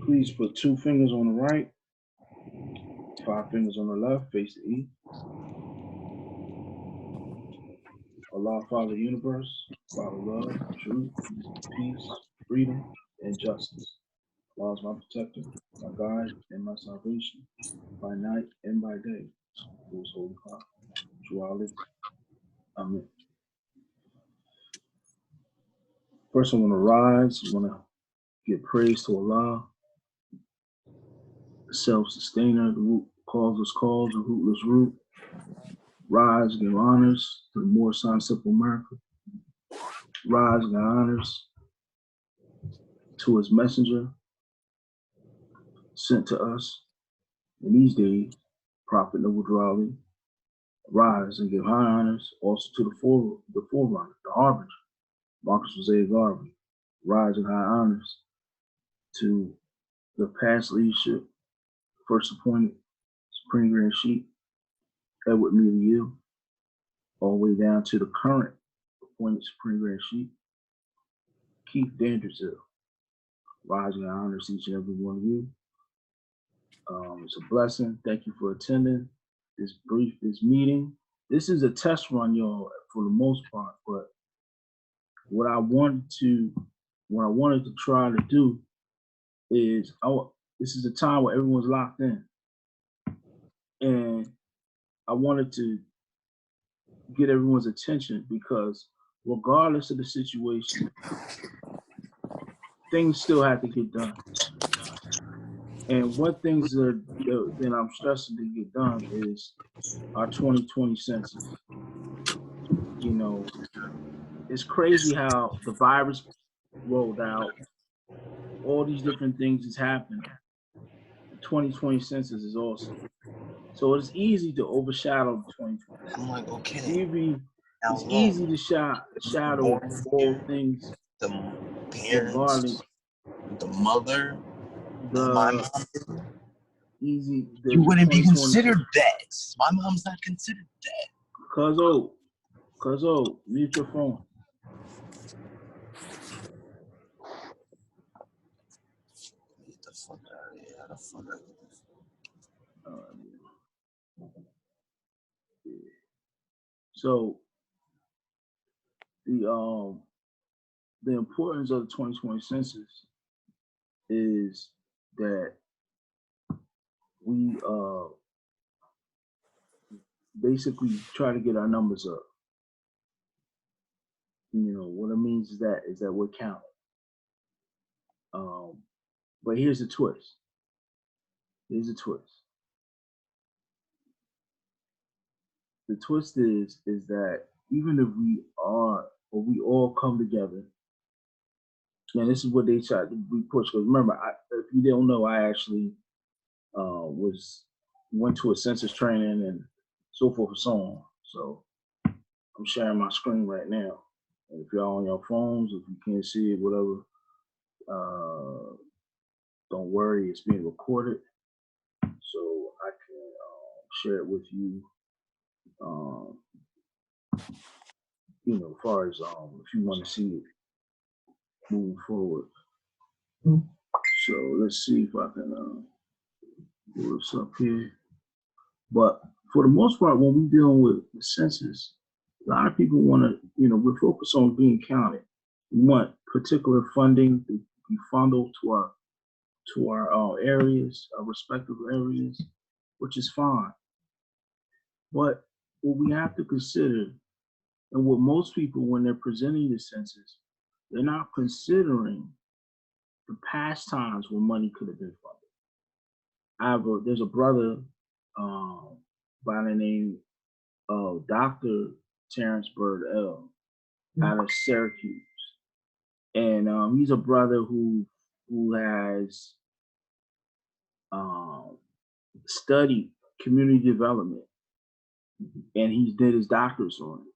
Please put 2 fingers on the right, 5 fingers on the left, face the east. Allah, Father, universe, Father, love, truth, peace, freedom, and justice. Allah is my protector, my guide, and my salvation, by night and by day. Whose holy God, true Allah. Amen. First, I want to rise. I want to give praise to Allah, the self-sustainer, the root causeless cause, the rootless root. Rise and give honors to the more Son, simple America. Rise and give honors to his messenger sent to us in these days, Prophet Noble Drawley. Rise and give high honors also to the forerunner, the harbinger, Marcus Jose Garvey. Rise and high honors to the past leadership, first appointed Supreme Grand Sheik Edward Mealy, all the way down to the current appointed Supreme Grand Sheik Keith Dandersill. Rise and honors each and every one of you. It's a blessing. Thank you for attending this meeting. This is a test run, y'all, for the most part. But what I wanted to try to do is, this is a time where everyone's locked in, and I wanted to get everyone's attention because regardless of the situation, things still have to get done. And what things that I'm stressing to get done is our 2020 census. You know, it's crazy how the virus rolled out, all these different things has happened. The 2020 census is awesome. So it's easy to overshadow the 2020. I'm like, okay. It's easy to shadow all things. The parents, the mother, my mom. Easy. You wouldn't be considered dead. My mom's not considered dead. Cuzzo, mute your phone. Get the fuck out of here. How the fuck out of here? So the importance of the 2020 census is that we basically try to get our numbers up. You know what it means is that we're counting. But here's the twist. The twist is that even if we all come together, and this is what they try to push. Because remember, if you don't know, I actually went to a census training and so forth and so on. So I'm sharing my screen right now. And if y'all on your phones, if you can't see it, whatever, don't worry, it's being recorded. So I can share it with you. You know, as far as if you want to see it moving forward. So let's see if I can do this up here. But for the most part, when we're dealing with the census, a lot of people want to, you know, we're focused on being counted. We want particular funding to be funneled to our areas, our respective areas, which is fine. But what we have to consider, and what most people, when they're presenting the census, they're not considering the past times when money could have been funded. There's a brother by the name of Dr. Terrence Bird L. out of Syracuse. And he's a brother who has studied community development, and he did his doctorates on it.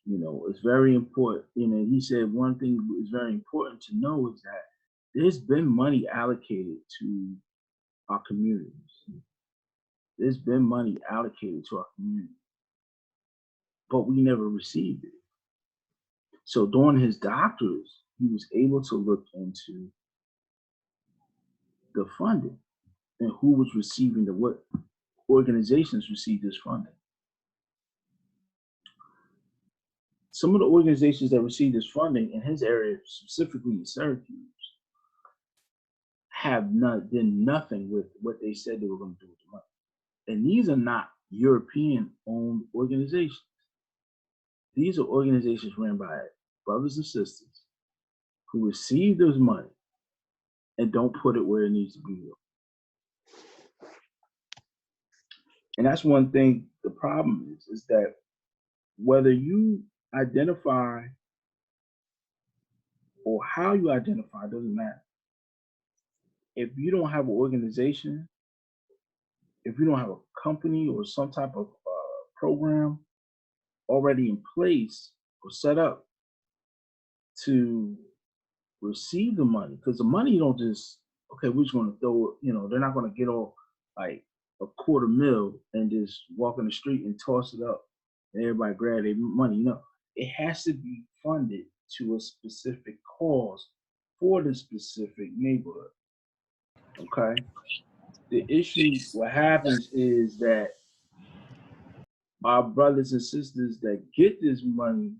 You know, it's very important. You know, he said one thing is very important to know is that there's been money allocated to our communities. There's been money allocated to our community, but we never received it. So during his doctorates, he was able to look into the funding and who was receiving what organizations received this funding. Some of the organizations that received this funding in his area, specifically in Syracuse, have done nothing with what they said they were going to do with the money. And these are not European-owned organizations. These are organizations ran by brothers and sisters who receive this money and don't put it where it needs to be. And that's one thing. The problem is that whether you identify or how you identify doesn't matter. If you don't have an organization, if you don't have a company or some type of program already in place or set up to receive the money, because the money you don't just, okay, we're just going to throw it, they're not going to get all like $250,000 and just walk in the street and toss it up and everybody grab their money. It has to be funded to a specific cause for the specific neighborhood. Okay. The issue, what happens is that our brothers and sisters that get this money,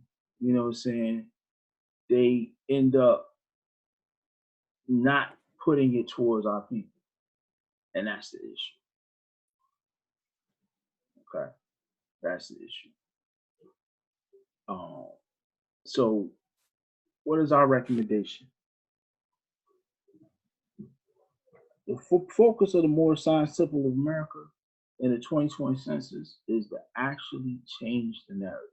they end up not putting it towards our people. And that's the issue. Okay. That's the issue. So what is our recommendation? The focus of the more assigned simple of America in the 2020 census is to actually change the narrative.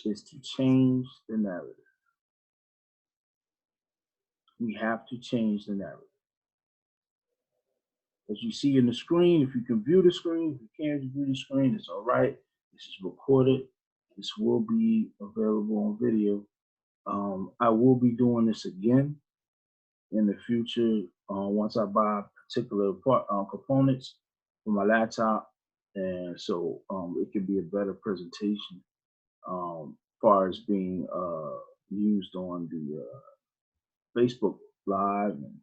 Is to change the narrative. We have to change the narrative. As you see in the screen, if you can view the screen, if you can't view the screen, it's all right. This is recorded. This will be available on video. I will be doing this again in the future once I buy particular components for my laptop, and so it can be a better presentation as far as being used on the Facebook Live and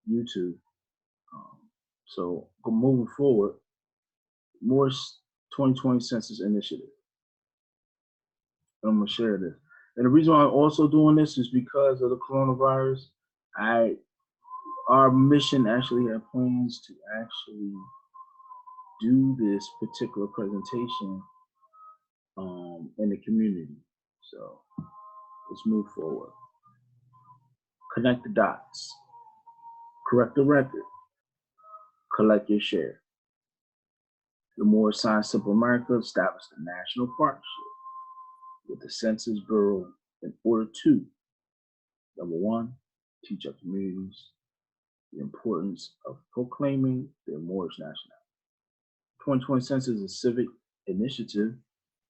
YouTube. So moving forward, more 2020 Census Initiative. I'm gonna share this. And the reason why I'm also doing this is because of the coronavirus. Our mission actually have plans to actually do this particular presentation in the community. So let's move forward. Connect the dots. Correct the record. Collect your share. The more assigned simple America established a national partnership with the Census Bureau in order to, number one, teach our communities the importance of proclaiming their Moorish nationality. 2020 Census is a civic initiative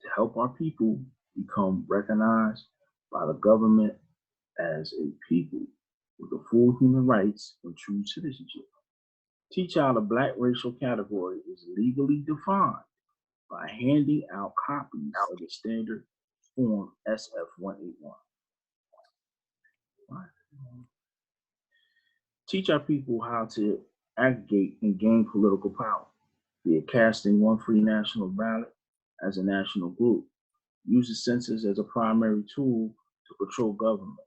to help our people become recognized by the government as a people with the full human rights and true citizenship. Teach how the Black racial category is legally defined by handing out copies of the standard form SF-181. Teach our people how to aggregate and gain political power via casting one free national ballot as a national group. Use the census as a primary tool to control government.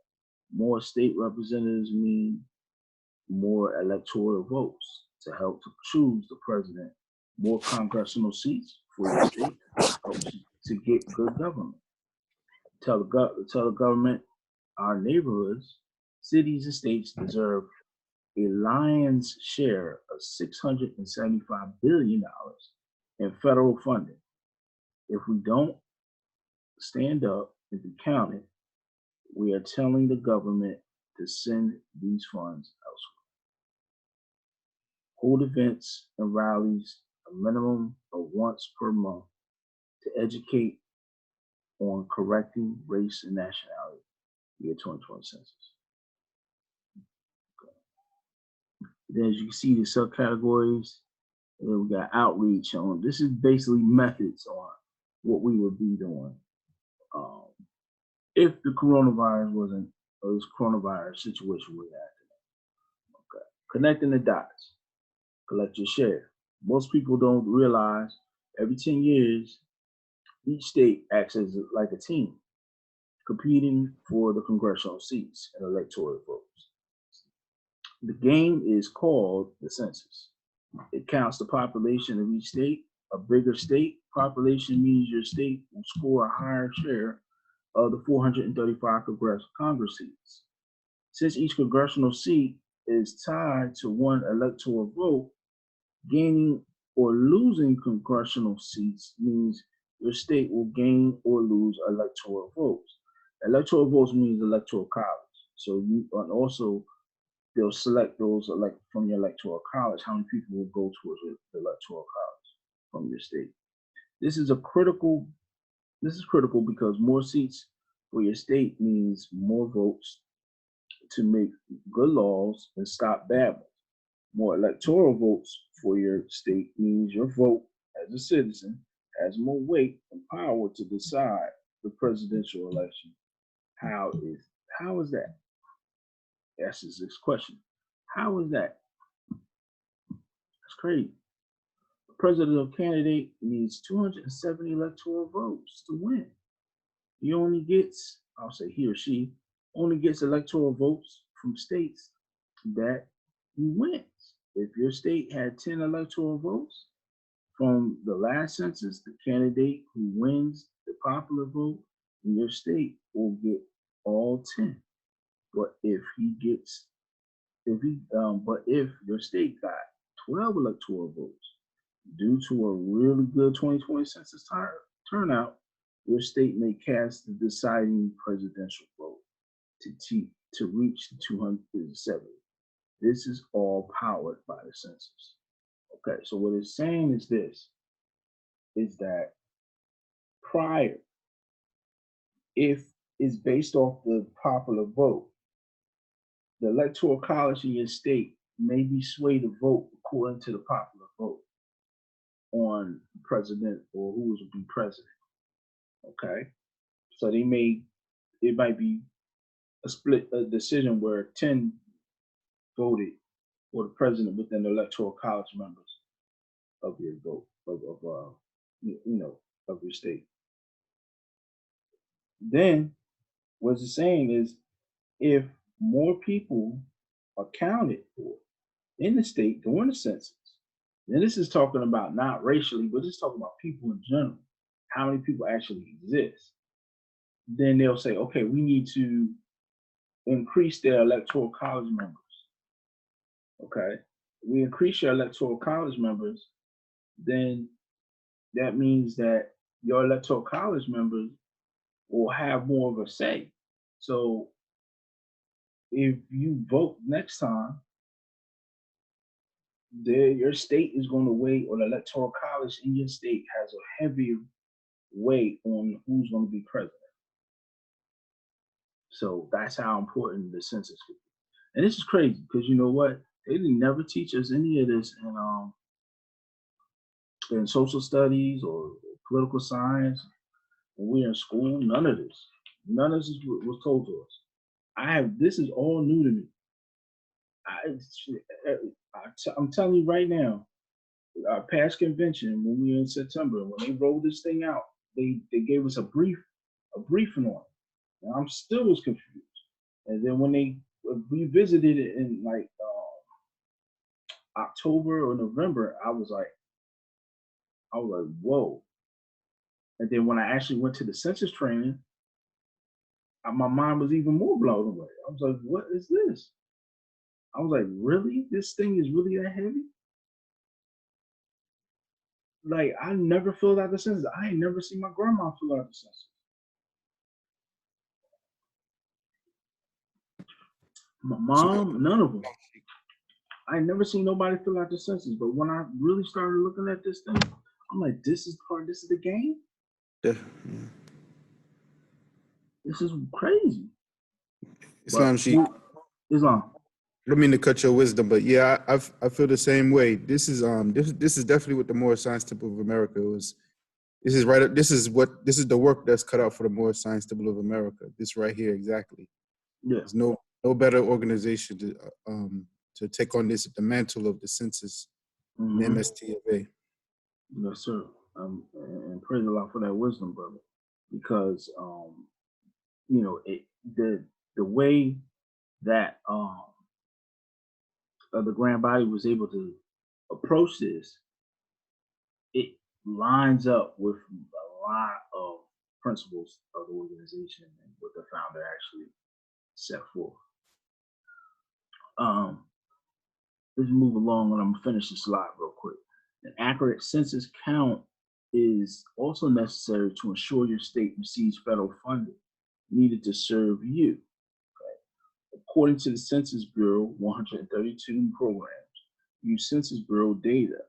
More state representatives mean more electoral votes to help to choose the president. More congressional seats for your state helps to get good government. Tell the government our neighborhoods, cities, and states deserve a lion's share of $675 billion in federal funding. If we don't stand up and be counted, we are telling the government to send these funds elsewhere. Hold events and rallies a minimum of once per month to educate on correcting race and nationality via 2020 census. Then as you can see the subcategories, and then we got outreach on, this is basically methods on what we would be doing. if the coronavirus wasn't, or this coronavirus situation was happening. Okay. Connecting the dots. Collect your share. Most people don't realize every 10 years, each state acts as like a team, competing for the congressional seats and electoral votes. The game is called the census. It counts the population of each state. A bigger state population means your state will score a higher share of the 435 Congress seats. Since each congressional seat is tied to one electoral vote, gaining or losing congressional seats means your state will gain or lose electoral votes. Electoral votes means electoral college. So you and also they'll select those elect from your electoral college, how many people will go towards your electoral college from your state. This is critical because more seats for your state means more votes to make good laws and stop bad ones. More electoral votes for your state means your vote as a citizen has more weight and power to decide the presidential election. How is that? That's his next question. How is that? That's crazy. A presidential candidate needs 270 electoral votes to win. He only gets, I'll say he or she, only gets electoral votes from states that he wins. If your state had 10 electoral votes from the last census, the candidate who wins the popular vote in your state will get all 10. But if your state got 12 electoral votes due to a really good 2020 census turnout, your state may cast the deciding presidential vote to reach the 270. This is all powered by the census. Okay, so what it's saying is this, is that prior, if it's based off the popular vote, the electoral college in your state may be swayed to vote according to the popular vote on president or who will be president. Okay, so it might be a decision where 10 voted for the president within the electoral college members of your vote of your state. Then what it's saying is if more people are counted for in the state during the census, and this is talking about not racially, but it's talking about people in general, how many people actually exist, then they'll say, okay, we need to increase their electoral college members. Okay, we increase your electoral college members, then that means that your electoral college members will have more of a say. So if you vote next time, your state is going to weigh, or the electoral college in your state has a heavier weight on who's going to be president. So that's how important the census is. And this is crazy because you know what? They didn't never teach us any of this in social studies or political science when we were in school. None of this. None of this was told to us. This is all new to me. I'm telling you right now, our past convention when we were in September, when they rolled this thing out, they gave us a briefing on it. And I'm still was confused. And then when they revisited it in like October or November, I was like, whoa. And then when I actually went to the census training, my mind was even more blown away. I was like, what is this? I was like, really? This thing is really that heavy? Like, I never filled out the census. I ain't never seen my grandma fill out the census. My mom, none of them. I ain't never seen nobody fill out the census. But when I really started looking at this thing, I'm like, this is the game? Yeah. This is crazy. Islam, Islam. I don't mean to cut your wisdom, but yeah, I feel the same way. This is definitely what the Moorish Science Temple of America was This is right. This is the work that's cut out for the more science to of America. This right here, exactly. Yeah. There's no better organization to take on this, the mantle of the census, Mm-hmm. the MSTofA. Yes, sir. And praise Allah for that wisdom, brother, because you know, the way that the grand body was able to approach this, it lines up with a lot of principles of the organization and what the founder actually set forth. Let's move along, and I'm gonna finish this slide real quick. An accurate census count is also necessary to ensure your state receives federal funding needed to serve you. Okay? According to the Census Bureau, 132 programs use Census Bureau data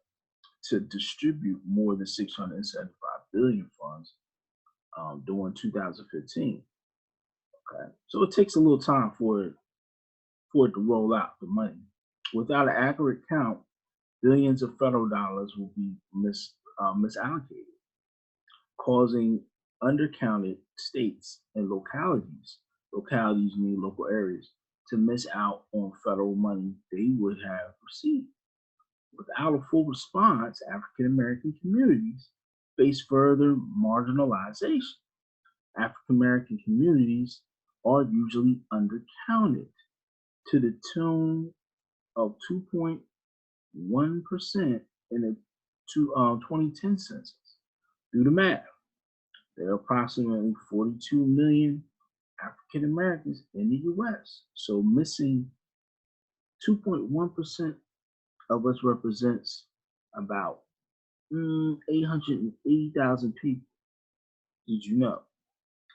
to distribute more than 675 billion funds during 2015. Okay, so it takes a little time for it to roll out the money. Without an accurate count, billions of federal dollars will be misallocated, causing undercounted states and localities mean local areas, to miss out on federal money they would have received. Without a full response, African American communities face further marginalization. African American communities are usually undercounted to the tune of 2.1% in the 2010 census. Do the math. There are approximately 42 million African Americans in the US. So missing 2.1% of us represents about 880,000 people. Did you know?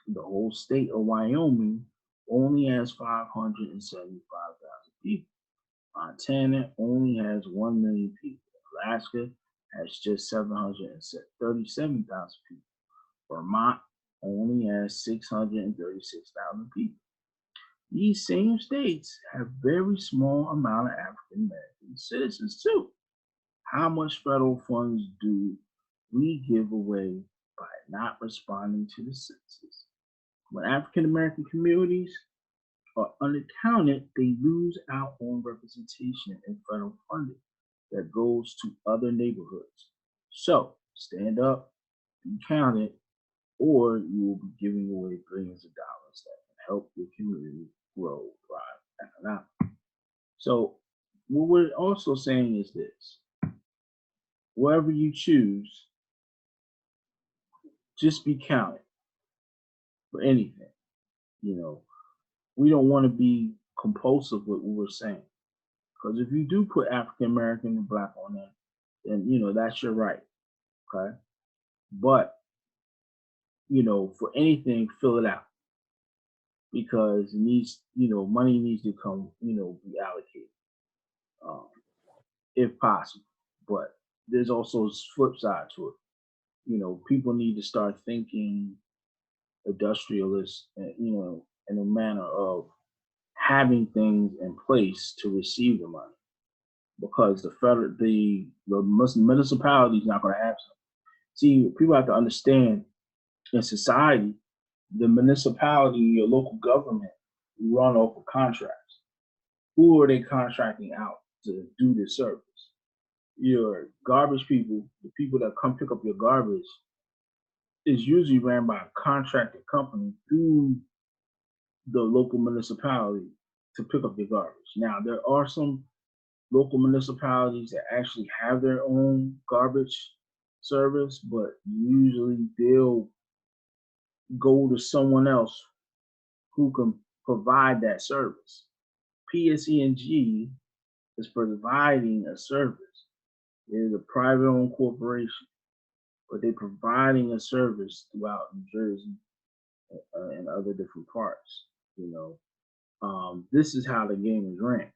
The whole state of Wyoming only has 575,000 people. Montana only has 1 million people. Alaska has just 737,000 people. Vermont only has 636,000 people. These same states have very small amount of African American citizens too. How much federal funds do we give away by not responding to the census? When African American communities are unaccounted, they lose out on representation and federal funding that goes to other neighborhoods. So stand up, be counted, or you will be giving away billions of dollars that can help your community grow, thrive, and out. So what we're also saying is this: wherever you choose, just be counted for anything. You know, we don't want to be compulsive with what we're saying. Because if you do put African American and Black on there, then, you know, that's your right. Okay. But, you know, for anything, fill it out. Because it needs, you know, money needs to come, you know, be allocated if possible. But there's also a flip side to it. You know, people need to start thinking industrialist, you know, in a manner of having things in place to receive the money, because the municipality is not going to have some. See, people have to understand, in society, the municipality, your local government, run off of contracts. Who are they contracting out to do this service? Your garbage people, the people that come pick up your garbage, is usually ran by a contracted company through the local municipality to pick up your garbage. Now, there are some local municipalities that actually have their own garbage service, but usually they'll go to someone else who can provide that service. PSE&G is providing a service. It is a private-owned corporation, but they're providing a service throughout New Jersey and other different parts. You know, this is how the game is ran.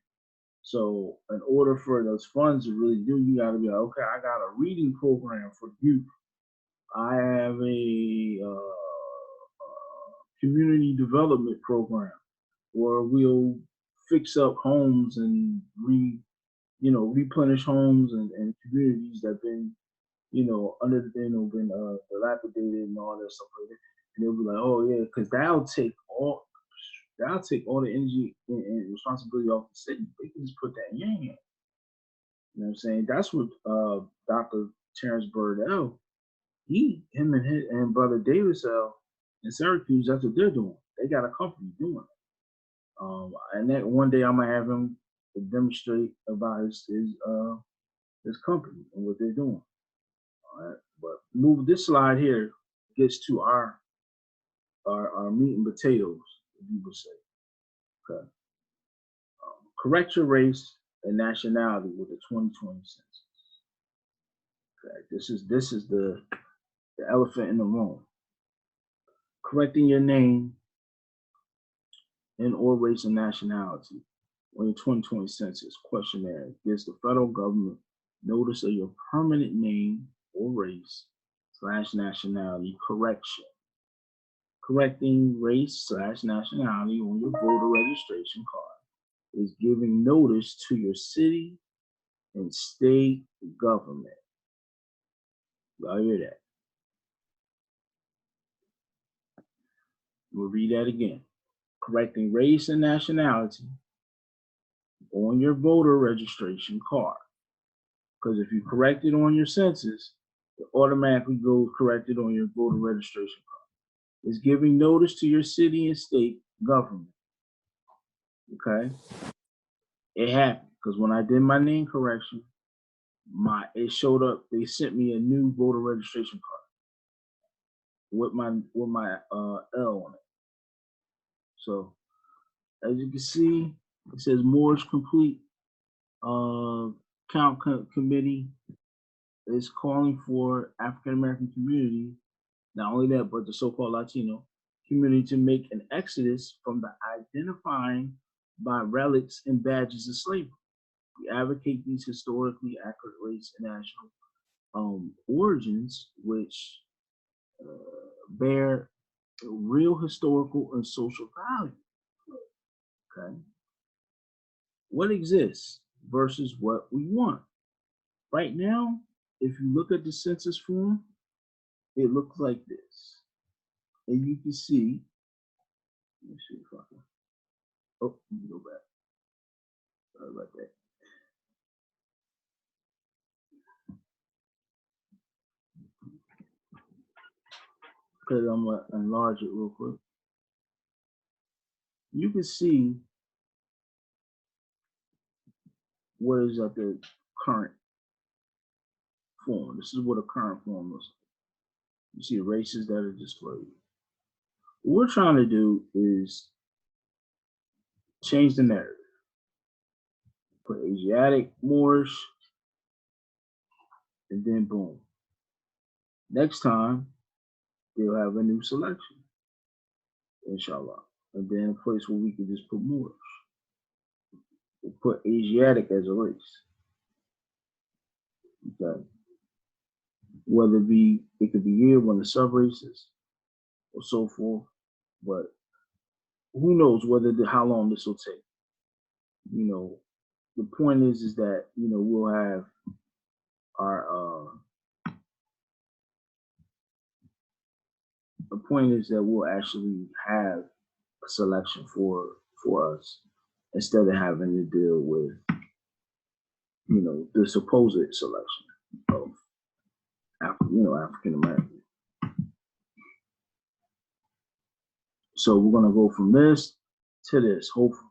So in order for those funds to really do, you got to be like, okay, I got a reading program for youth. I have a community development program where we'll fix up homes and replenish homes and communities that have been, been dilapidated and all that stuff like that. And they'll be like, oh yeah, because that'll take all the energy and responsibility off the city. They can just put that in your hand. You know what I'm saying? That's what Dr. Terrence Burdell, him and brother Davis in Syracuse, that's what they're doing. They got a company doing it. And that one day I'm gonna have him demonstrate about his company and what they're doing. All right, but move this slide here gets to our meat and potatoes, if you would say. Okay. Correct your race and nationality with the 2020 census. Okay, this is the elephant in the room. Correcting your name and or race and nationality on your 2020 census questionnaire gives the federal government notice of your permanent name or race / nationality correction. Correcting race / nationality on your voter registration card is giving notice to your city and state government. Y'all hear that? We'll read that again. Correcting race and nationality on your voter registration card. Because if you correct it on your census, it automatically goes corrected on your voter registration card. It's giving notice to your city and state government. Okay? It happened because when I did my name correction, it showed up. They sent me a new voter registration card with my L on it. So as you can see, it says Moore's complete count committee is calling for African American community, not only that, but the so-called Latino community to make an exodus from the identifying by relics and badges of slavery. We advocate these historically accurate race and national origins, which bear real historical and social value. Okay, what exists versus what we want. Right now, if you look at the census form, it looks like this, and you can see. Let me see if I can. Oh, let me go back. Sorry about that. Because I'm gonna enlarge it real quick. You can see what is at the current form. This is what a current form looks like. You see the races that are displayed. What we're trying to do is change the narrative. Put Asiatic, Moorish, and then boom. Next time, they'll have a new selection, inshallah. And then a place where we can just put Moorish. We'll put Asiatic as a race. Okay. Whether it could be here one of the sub races or so forth, but who knows how long this will take. The point is that we'll have our the point is that we'll actually have a selection for us instead of having to deal with the supposed selection of African American. So we're gonna go from this to this, hopefully,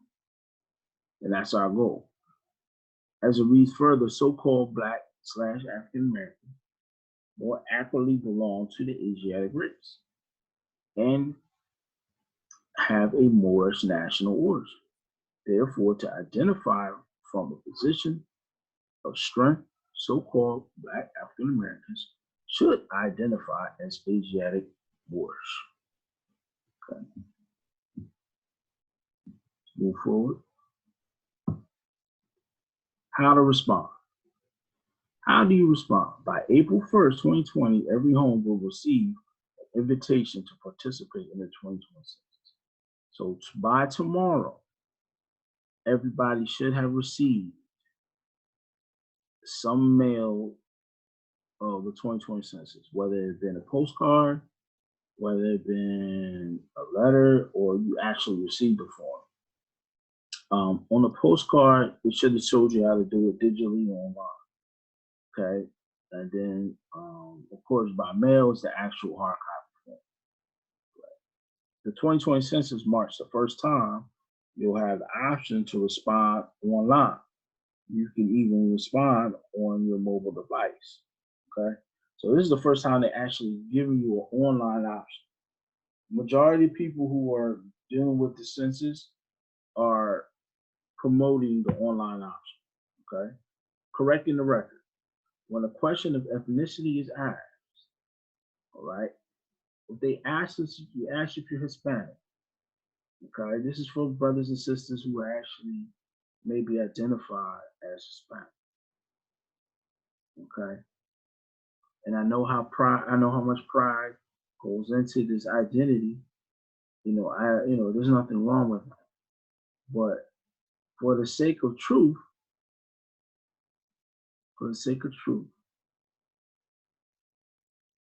and that's our goal. As it reads further, so-called Black / African American more accurately belong to the Asiatic race and have a Moorish national origin. Therefore, to identify from a position of strength, so-called Black African Americans should identify as Asiatic Moorish. Okay. Move forward. How to respond. How do you respond? By April 1st, 2020, every home will receive an invitation to participate in the 2020 census. So by tomorrow, everybody should have received some mail of the 2020 census, whether it been a postcard, whether it been a letter, or you actually received a form. On the postcard, it should have showed you how to do it digitally online. Okay, and then of course by mail is the actual hard copy form. The 2020 census marks the first time you'll have the option to respond online. You can even respond on your mobile device. Okay, so this is the first time they're actually giving you an online option. Majority of people who are dealing with the census are promoting the online option. Okay, correcting the record. When a question of ethnicity is asked, all right, if they ask us, you ask if you're Hispanic. Okay, this is for brothers and sisters who are actually maybe identified as Hispanic. Okay, and I know how much pride goes into this identity. There's nothing wrong with that. But for the sake of truth,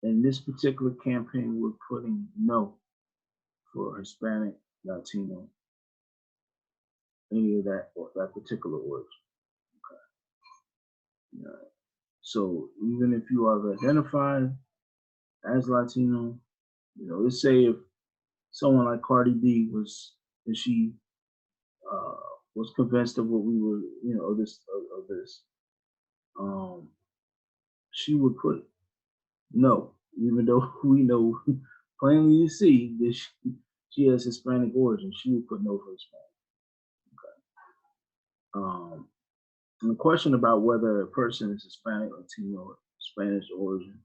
in this particular campaign, we're putting no for Hispanic, Latino, any of that particular words. Okay. Yeah. So even if you are identified as Latino, let's say if someone like Cardi B was convinced of what we were, of this, she would put no, even though we know plainly to see that she has Hispanic origin, she would put no for Hispanic. Okay. And the question about whether a person is Hispanic, Latino, or Spanish origin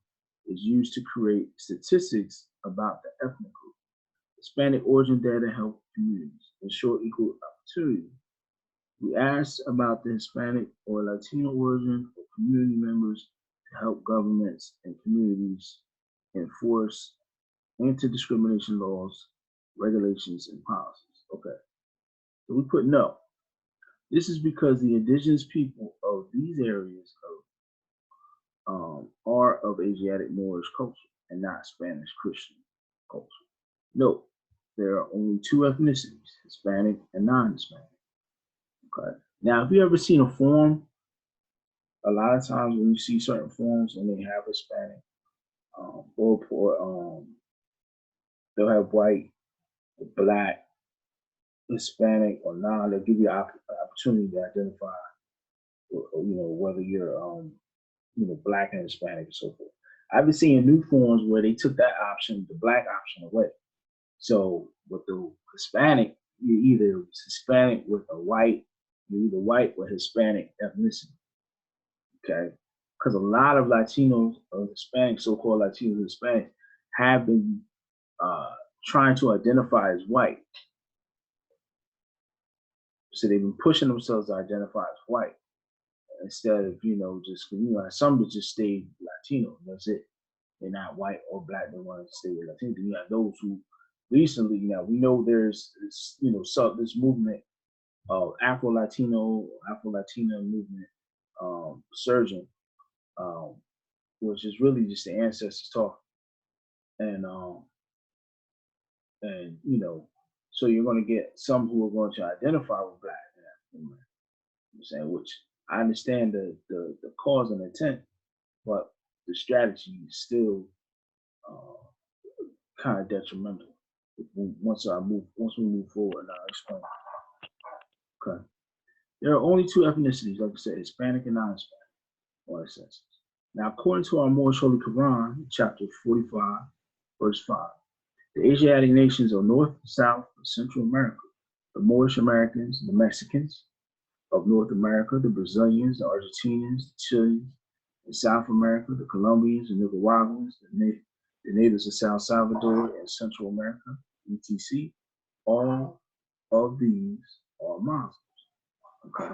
is used to create statistics about the ethnic group. Hispanic origin data help communities ensure equal opportunity. We asked about the Hispanic or Latino origin for community members to help governments and communities enforce anti-discrimination laws, regulations, and policies. Okay, so we put no. This is because the indigenous people of these areas are of Asiatic Moorish culture and not Spanish Christian culture. Note, there are only two ethnicities, Hispanic and non-Hispanic. Okay. Now, have you ever seen a form? A lot of times when you see certain forms and they have Hispanic, they'll have white, black, Hispanic, or non. They'll give you an opportunity to identify, whether you're, black and Hispanic and so forth. I've been seeing new forms where they took that option, the black option, away. So with the Hispanic, you're either Hispanic with a white, you're either white or Hispanic ethnicity. Okay, because a lot of Latinos or Hispanic, so-called Latinos and Hispanics, have been trying to identify as white. So they've been pushing themselves to identify as white instead of, some that just stay Latino. That's it. They're not white or black. They want to stay with Latino. Then you have those who recently, we know there's this, this movement of Afro-Latina movement surging, which is really just the ancestors talking. And so you're going to get some who are going to identify with black. I'm saying, which I understand the cause and intent, but the strategy is still kind of detrimental. Once we move forward, I'll explain. Okay. There are only two ethnicities, like I said, Hispanic and non-Hispanic, on the census. Now, according to our Moorish Holy Quran, chapter 45, verse 5, the Asiatic nations of North, South, and Central America, the Moorish Americans, the Mexicans of North America, the Brazilians, the Argentinians, the Chileans, in South America, the Colombians, the Nicaraguans, the natives of South Salvador and Central America, etc. All of these are Muslims. Okay.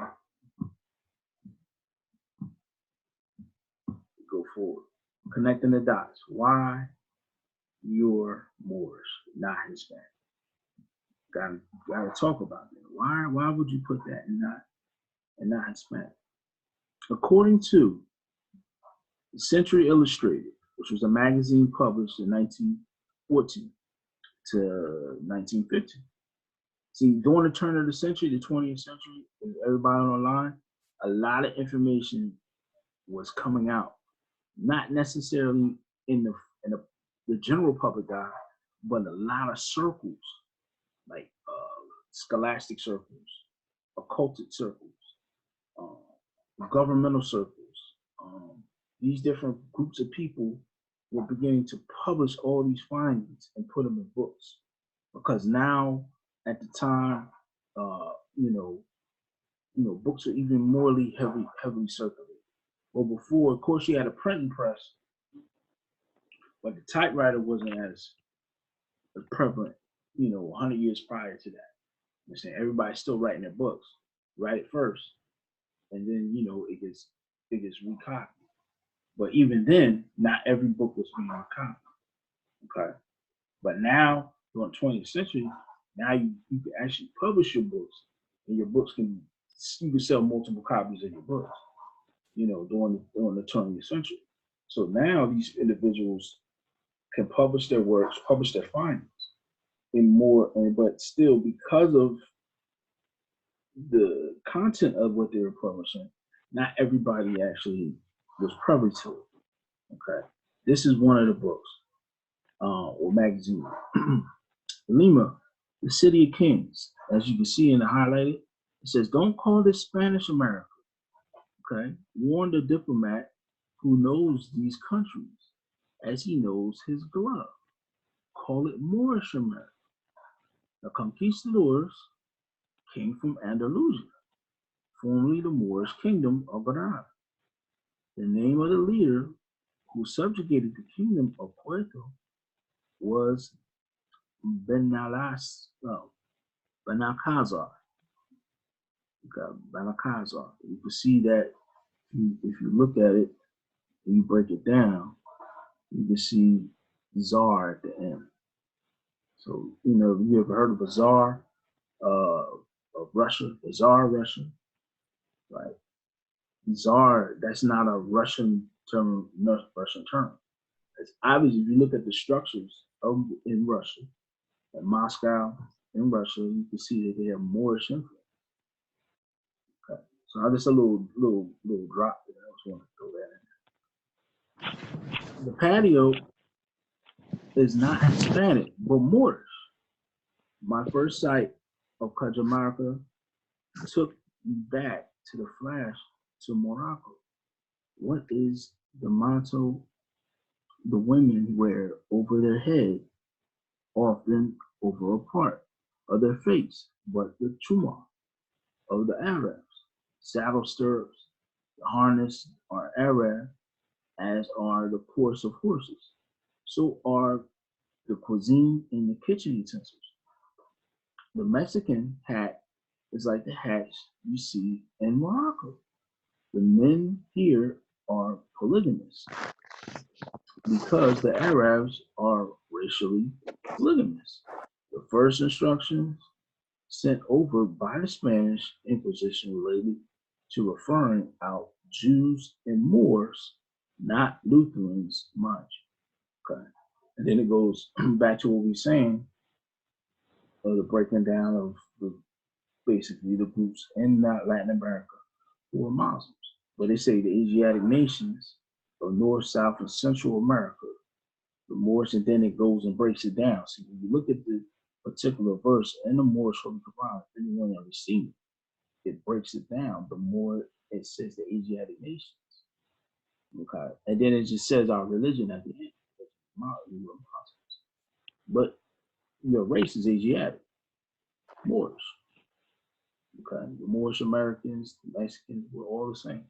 Go forward. Connecting the dots. Why you're Moorish, not Hispanic? Gotta talk about that. Why would you put that and not Hispanic? According to Century Illustrated, which was a magazine published in 1914 to 1950. See, during the turn of the century, the 20th century, everybody online, a lot of information was coming out, not necessarily in the general public eye, but a lot of circles, like scholastic circles, occultic circles, governmental circles. These different groups of people were beginning to publish all these findings and put them in books, because now at the time, books are even morally heavily circulated. Well, before, of course, you had a printing press, but the typewriter wasn't as prevalent, 100 years prior to that. I'm saying everybody's still writing their books. Write it first, and then it gets recopied. But even then, not every book was being recopied. Okay, but now during the 20th century, now you can actually publish your books, and your books you can sell multiple copies of your books. During the 20th century. So now these individuals can publish their works, publish their findings but still, because of the content of what they were publishing, not everybody actually was privy to it. Okay, this is one of the books or magazine. Lima, the City of Kings. As you can see in the highlighted, it says, "Don't call this Spanish America." Okay, warn the diplomat who knows these countries as he knows his glove. Call it Moorish America. The conquistadors came from Andalusia, formerly the Moorish kingdom of Granada. The name of the leader who subjugated the kingdom of Puerto was Benalcázar. Benalcázar. You can see that if you look at it and you break it down, you can see czar at the end. So, you ever heard of a czar of Russia, the czar of Russia, right? Czar, that's not a Russian term, It's obvious if you look at the structures in Russia, in Moscow, in Russia, you can see that they have Moorish influence. Okay, so just a little drop there. I just want to throw that in. The patio is not Hispanic, but Moorish. My first sight of Cajamarca took me back to the flash to Morocco. What is the manto the women wear over their head, often over a part of their face, but the chumar of the Arabs? Saddle stirrups, the harness are Arab, as are the course of horses. So are the cuisine and the kitchen utensils. The Mexican hat is like the hats you see in Morocco. The men here are polygamous because the Arabs are racially polygamous. The first instructions sent over by the Spanish Inquisition related to referring out Jews and Moors, not Lutherans, much. Okay. And then it goes back to what we're saying of the breaking down of basically the groups in Latin America who are Muslims. But they say the Asiatic nations of North, South, and Central America, the Moors, and then it goes and breaks it down. So when you look at the particular verse in the Moorish Holy Quran, if anyone ever seen it, it breaks it down. The more it says the Asiatic nations. Okay. And then it just says our religion at the end. But your race is Asiatic, Moorish. Okay, the Moorish Americans, the Mexicans, we're all the same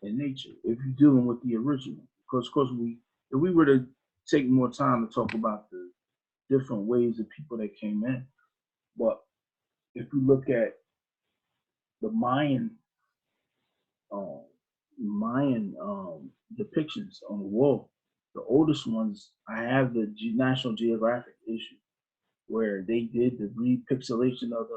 in nature. If you're dealing with the original, because of course if we were to take more time to talk about the different ways of people that came in, but if you look at the Mayan depictions on the wall, the oldest ones, I have the National Geographic issue where they did the repixelation of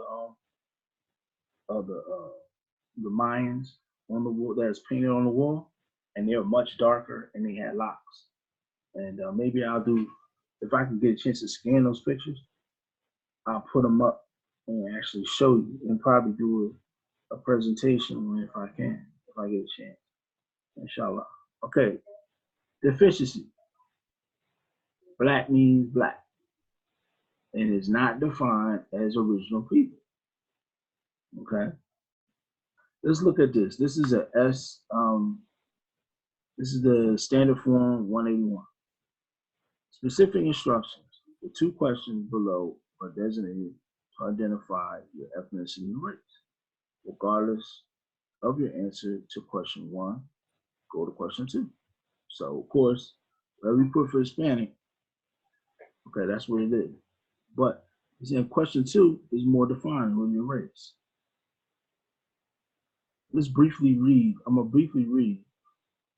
the Mayans on the wall that is painted on the wall, and they were much darker, and they had locks. And maybe I'll do, if I can get a chance to scan those pictures, I'll put them up and actually show you, and probably do a presentation if I can, if I get a chance, inshallah. Okay, deficiency. Black means black, and is not defined as original people. Okay, let's look at this. This is this is the standard form 181. Specific instructions. The two questions below are designated to identify your ethnicity and race. Regardless of your answer to question 1, go to question 2. So, of course, whatever you put for Hispanic, okay, that's what it is. But in question 2 is more defined on your race. Let's briefly read. I'm going to briefly read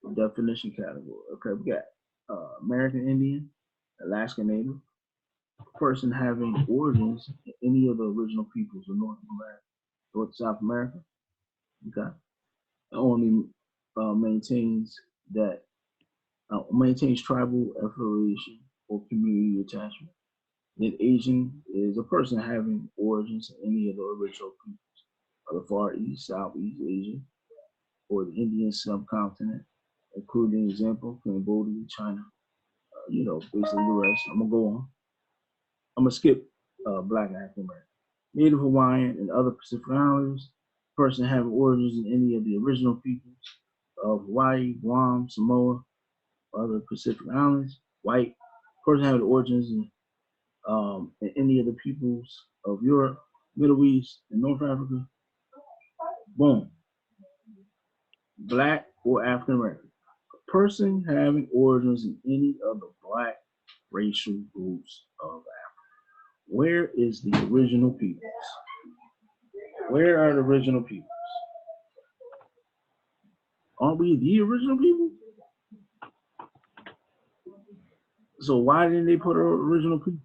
the definition category. Okay, we got American Indian, Alaska Native, person having origins in any of the original peoples of North America, North South America. Okay, it only maintains tribal affiliation or community attachment. Then Asian is a person having origins in any of the original peoples of the Far East, Southeast Asia, or the Indian subcontinent, including example Cambodia, China. Basically the rest. I'm gonna go on. I'm gonna skip Black African American, Native Hawaiian, and other Pacific Islanders. Person having origins in any of the original peoples of Hawaii, Guam, Samoa, other Pacific Islands. White. Person having origins in any of the peoples of Europe, Middle East, and North Africa. Boom. Black or African American. A person having origins in any of the black racial groups of Africa. Where is the original peoples? Where are the original peoples? Aren't we the original people? So why didn't they put original people?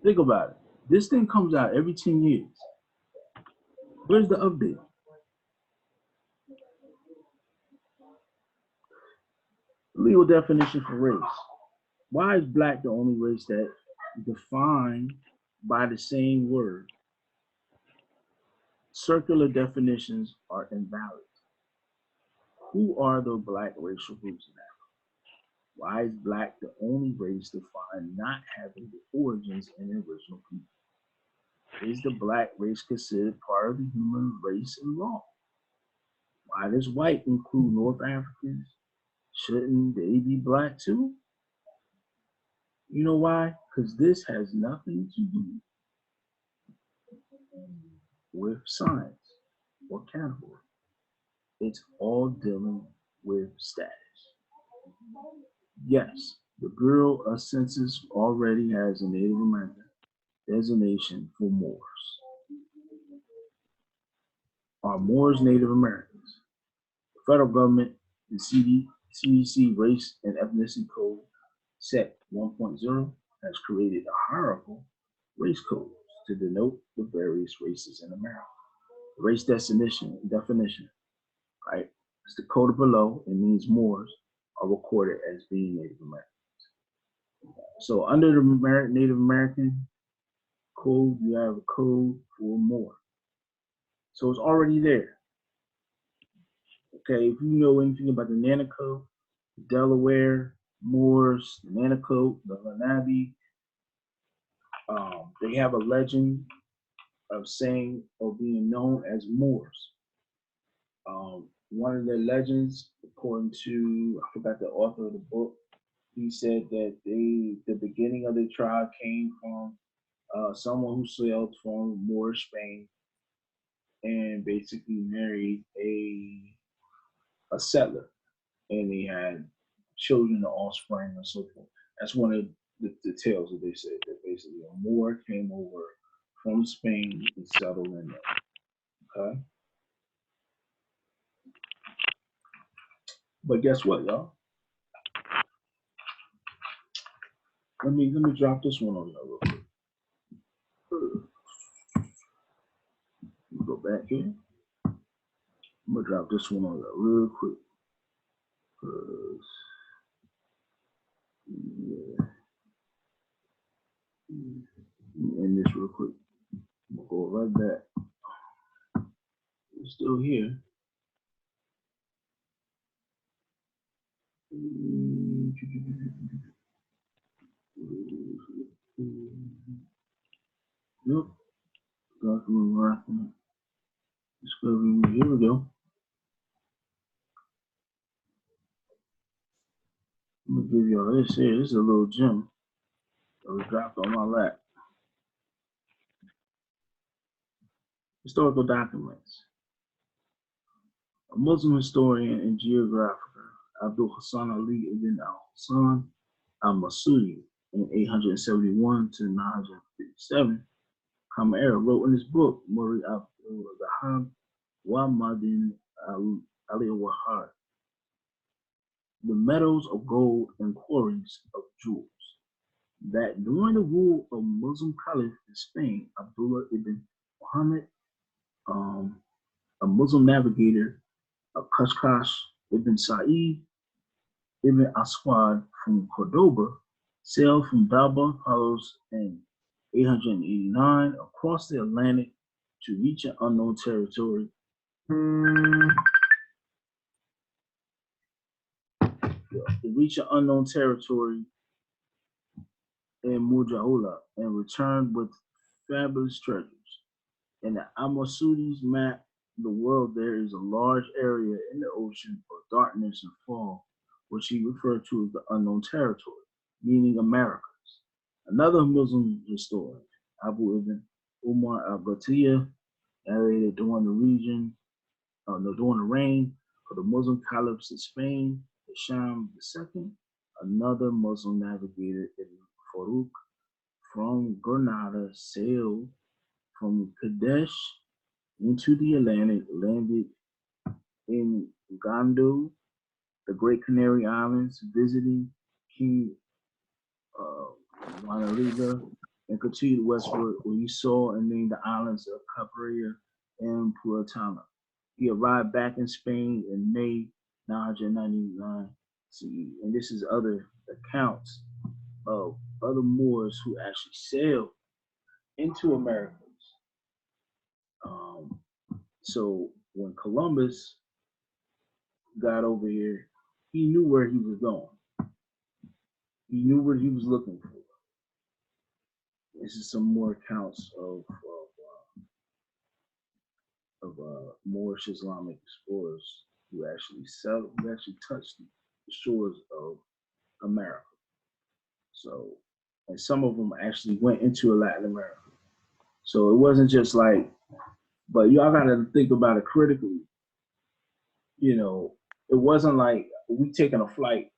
Think about it. This thing comes out every 10 years. Where's the update? Legal definition for race. Why is black the only race that is defined by the same word? Circular definitions are invalid. Who are the black racial groups in Africa? Why is black the only race defined not having the origins in the original people? Is the black race considered part of the human race in law? Why does white include North Africans? Shouldn't they be black too? You know why? Because this has nothing to do with science or category. It's all dealing with status. Yes, the Bureau of Census already has a Native American designation for Moors. Are Moors Native Americans? The federal government, the CDC Race and Ethnicity Code, Set 1.0, has created a hierarchical race code to denote the various races in America. The race definition, right? It's the code below. It means Moors are recorded as being Native Americans. So under the Native American code, you have a code for Moor. So it's already there. Okay, if you know anything about the Nana Code, Delaware, Moors, the Nana Code, the Lenape, they have a legend of saying or being known as Moors. One of the legends, according to, I forgot the author of the book, he said that the beginning of the tribe came from someone who sailed from Moorish Spain and basically married a settler, and they had children or offspring and so forth. That's one of the tales that they said, that basically a Moor came over from Spain and settled in there. Okay? But guess what, y'all? Let me drop this one on y'all real quick. Go back here. I'm gonna drop this one on there real quick. Yeah. End this real quick. I'm gonna go right back. It's still here. Yep. Discovery. Here we go. I'm gonna give y'all this here. This is a little gem that was dropped on my lap. Historical documents. A Muslim historian and geographer, Abdul Hassan Ali ibn al-Hassan al-Masudi in 871 to 957, Common Era, wrote in his book, Muri Abdul Wahab wa Madin Ali Wahar, the meadows of gold and quarries of jewels, that during the rule of Muslim Caliph in Spain, Abdullah ibn Muhammad, a Muslim navigator, Kashkash ibn Sa'id ibn Aswad from Cordoba, sailed from Dalba Palos in 889 across the Atlantic to reach an unknown territory. In Mujaula and returned with fabulous treasures. In the Al-Masudi's map, the world there is a large area in the ocean of darkness and fog, which he referred to as the unknown territory, meaning Americas. Another Muslim historian, Abu ibn Umar al-Batiyah, narrated during the reign of the Muslim caliphs in Spain, Hisham II, another Muslim navigator, Ibn Farouk, from Granada, sailed from Kadesh into the Atlantic, landed in Gondo, the Great Canary Islands, visiting King Juanaliga, and continued westward, where he saw and named the islands of Caparia and Puertana. He arrived back in Spain in May 999 CE. And this is other accounts of other Moors who actually sailed into Americas. So when Columbus got over here, he knew where he was going. He knew what he was looking for. This is some more accounts of Moorish Islamic explorers who actually touched the shores of America. So, and some of them actually went into Latin America. So it wasn't just like, but y'all got to think about it critically. You know, it wasn't like we taking a flight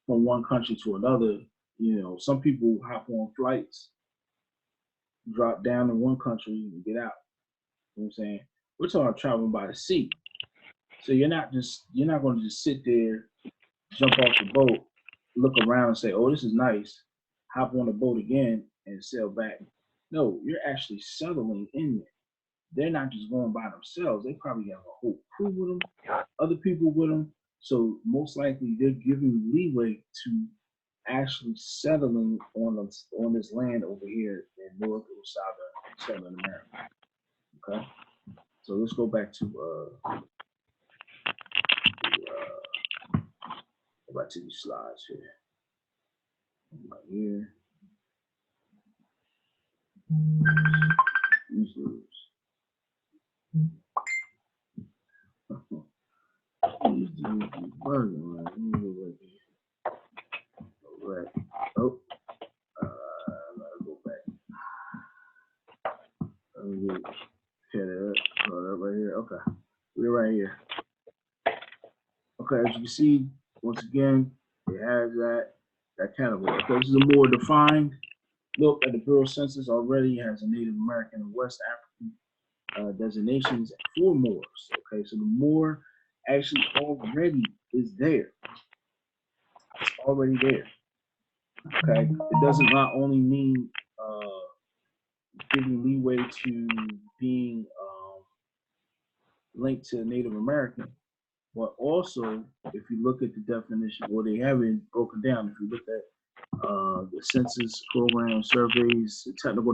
from one country to another. You know, some people hop on flights, drop down in one country and get out. You know what I'm saying? We're talking traveling by the sea. So you're not going to just sit there, jump off the boat, look around and say, oh, this is nice, hop on the boat again and sail back. No, you're actually settling in there. They're not just going by themselves. They probably have a whole crew with them, other people with them. So most likely they're giving leeway to actually settling on this land over here in North or Southern America. Okay, so let's go back to these slides here. Right here. These loops. These dudes be bugging, man. Let me go back here. All right. Oh, gotta go back. Let me get it up. Hold up right here. Okay, we're right here. Okay, as you can see, once again, it has that category. Okay, this is a more defined look at the Bureau Census. Already has a Native American and West African designations for Moors. Okay, so the Moor actually already is there. It's already there. Okay, it doesn't not only mean giving leeway to being linked to Native American. But also, if you look at the definition, or they haven't broken down, if you look at the census program, surveys, the technical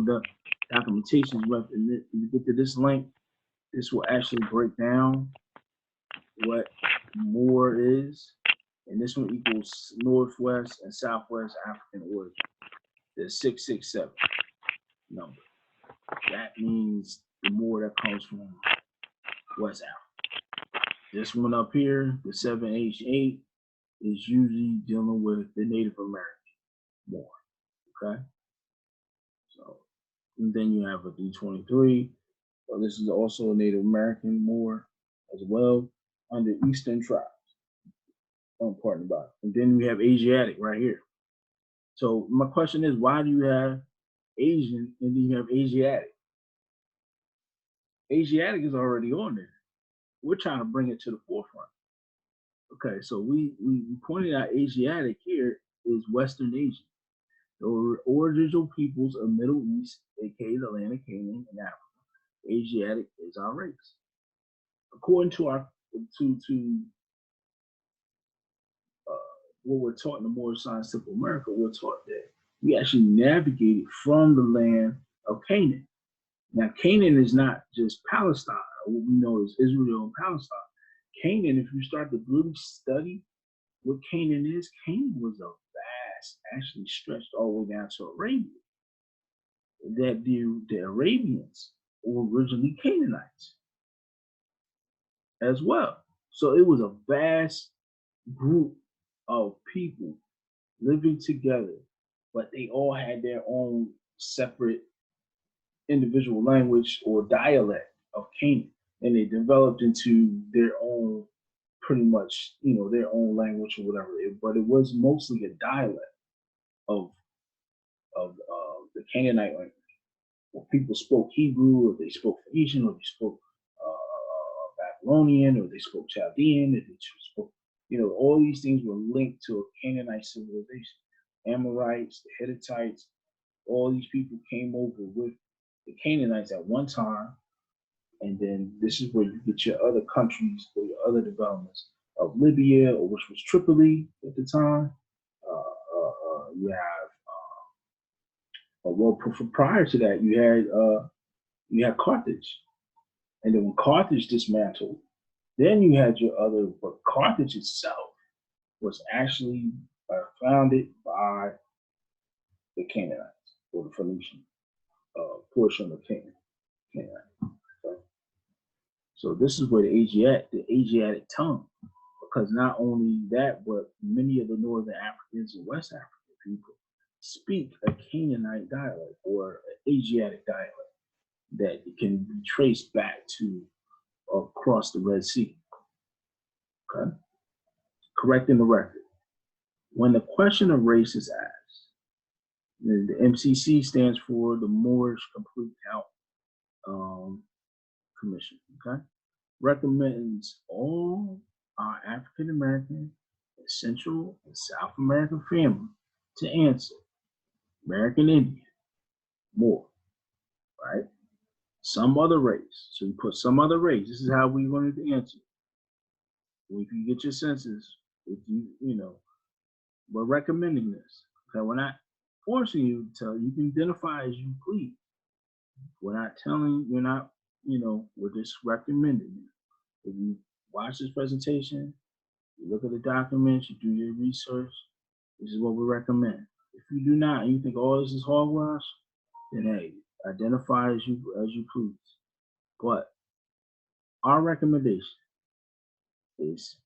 documentation, and you get to this link, this will actually break down what more is. And this one equals Northwest and Southwest African origin. The 667 number. That means the more that comes from West Africa. This one up here, the 7H8, is usually dealing with the Native American more. Okay? So, and then you have a D23. Well, this is also a Native American more as well under Eastern tribes. Important about it. And then we have Asiatic right here. So my question is, why do you have Asian and then you have Asiatic? Asiatic is already on there. We're trying to bring it to the forefront. Okay, so we pointed out Asiatic here is Western Asian. The original peoples of Middle East, aka the land of Canaan and Africa. Asiatic is our race. According to our what we're taught in the Moorish Scientific America, we're taught that we actually navigated from the land of Canaan. Now, Canaan is not just Palestine, or what we know as Israel and Palestine. Canaan, if you start to really study what Canaan is, Canaan was a vast, actually stretched all the way down to Arabia. That the Arabians were originally Canaanites as well. So it was a vast group of people living together, but they all had their own separate individual language or dialect of Canaan, and they developed into their own, pretty much, their own language or whatever. But it was mostly a dialect of the Canaanite language. Well, people spoke Hebrew, or they spoke Phoenician, or they spoke Babylonian, or they spoke Chaldean, or they spoke, all these things were linked to a Canaanite civilization. Amorites, the Hittites, all these people came over with the Canaanites at one time, and then this is where you get your other countries or your other developments of Libya, or which was Tripoli at the time. You have well, prior to that, you had Carthage, and then when Carthage dismantled, then you had your other. But Carthage itself was actually founded by the Canaanites or the Phoenician portion of Canaan. Okay. So this is where the Asiatic tongue, because not only that, but many of the Northern Africans and West African people speak a Canaanite dialect or an Asiatic dialect that can be traced back to across the Red Sea. Okay? Correcting the record. When the question of race is asked, the MCC stands for the Moorish Complete Count Commission. Okay? Recommends all our African American, Central, and South American family to answer American Indian, Moor, right? Some other race. So you put some other race. This is how we wanted to answer. If you get your census, if we're recommending this. Okay, we're not forcing you to tell. You can identify as you please. We're not telling. We're not. We're just recommending you. If you watch this presentation, you look at the documents, you do your research. This is what we recommend. If you do not, and you think, "Oh, this is hogwash," then hey, identify as you please. But our recommendation is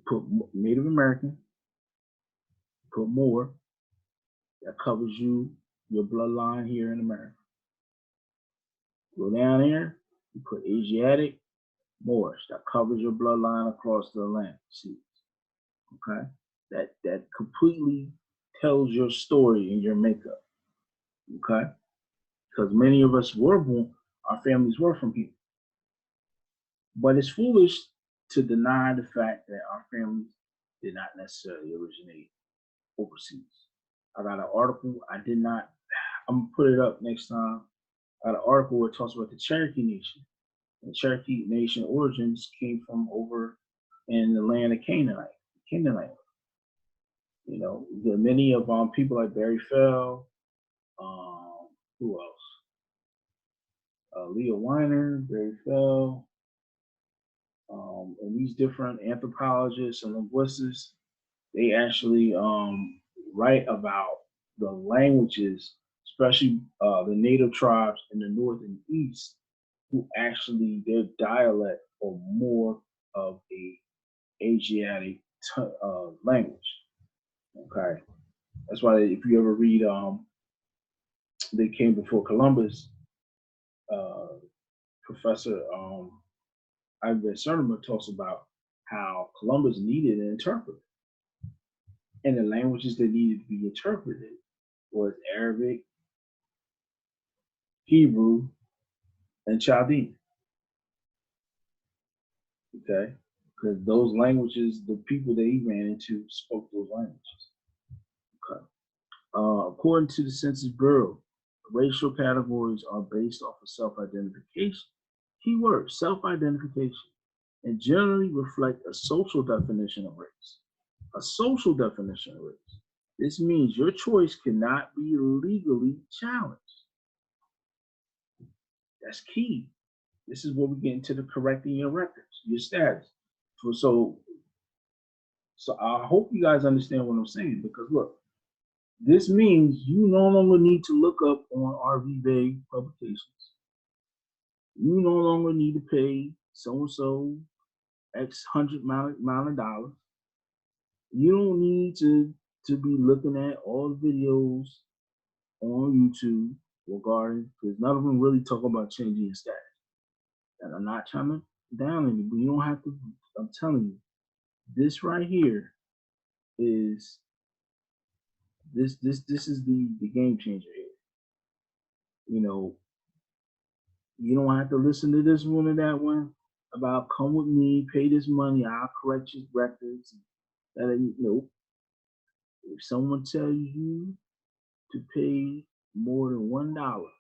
put Native American, put more. That covers your bloodline here in America. Go down here, you put Asiatic, Moorish. That covers your bloodline across the Atlantic seas. Okay, that completely tells your story and your makeup. Okay, because many of us were born, our families were from here. But it's foolish to deny the fact that our families did not necessarily originate overseas. I got an article. I'm gonna put it up next time. I got an article where it talks about the Cherokee Nation And Cherokee Nation origins came from over in the land of Canaanite. You know, there are many of people like Barry Fell, who else? Leo Weiner, Barry Fell, and these different anthropologists and linguists, they actually write about the languages, especially the native tribes in the north and east, who actually their dialect or more of a Asiatic language. Okay, that's why if you ever read They Came Before Columbus, Professor Ivan Cerner talks about how Columbus needed an interpreter, and the languages that needed to be interpreted was Arabic, Hebrew, and Chaldean. Okay, because those languages, the people that he ran into spoke those languages. Okay. According to the Census Bureau, racial categories are based off of self-identification. Keyword, self-identification, and generally reflect a social definition of race. A social definition of race. This means your choice cannot be legally challenged. That's key. This is where we get into the correcting your records, your status. So I hope you guys understand what I'm saying, because look, this means you no longer need to look up on RV Bay publications. You no longer need to pay so-and-so X hundred amount of dollars. You don't need to be looking at all the videos on YouTube regarding, because none of them really talk about changing your status. And I'm not trying to down any, but you don't have to. I'm telling you, this right here is this is the game changer here. You know, you don't have to listen to this one or that one about come with me, pay this money, I'll correct your records. Nope. If someone tells you to pay more than $1,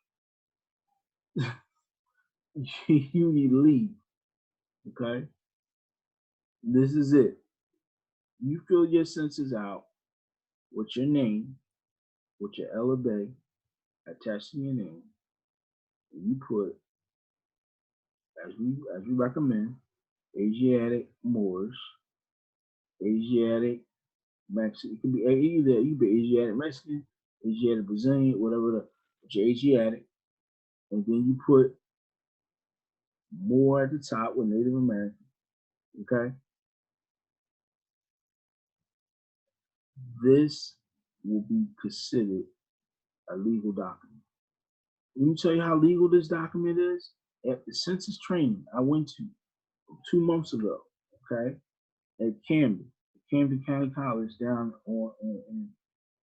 you need to leave. Okay? This is it. You fill your census out with your name, with your LBA attached to your name. And you put, as we recommend, Asiatic Moors, Asiatic Mexican. It could be either you be Asiatic Mexican, Asiatic Brazilian, whatever. But you're Asiatic, and then you put more at the top with Native American. Okay. This will be considered a legal document. Let me tell you how legal this document is. At the census training I went to 2 months ago, okay, at Camden County College down on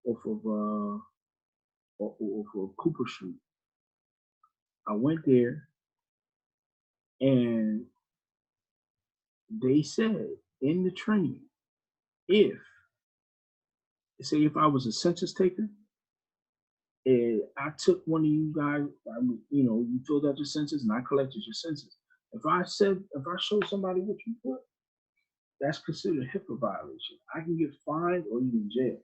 off of Cooper Street. I went there, and they said in the training, if I was a census taker, and I took one of you guys, you filled out your census and I collected your census. If I showed somebody what you put, that's considered a HIPAA violation. I can get fined or even jail.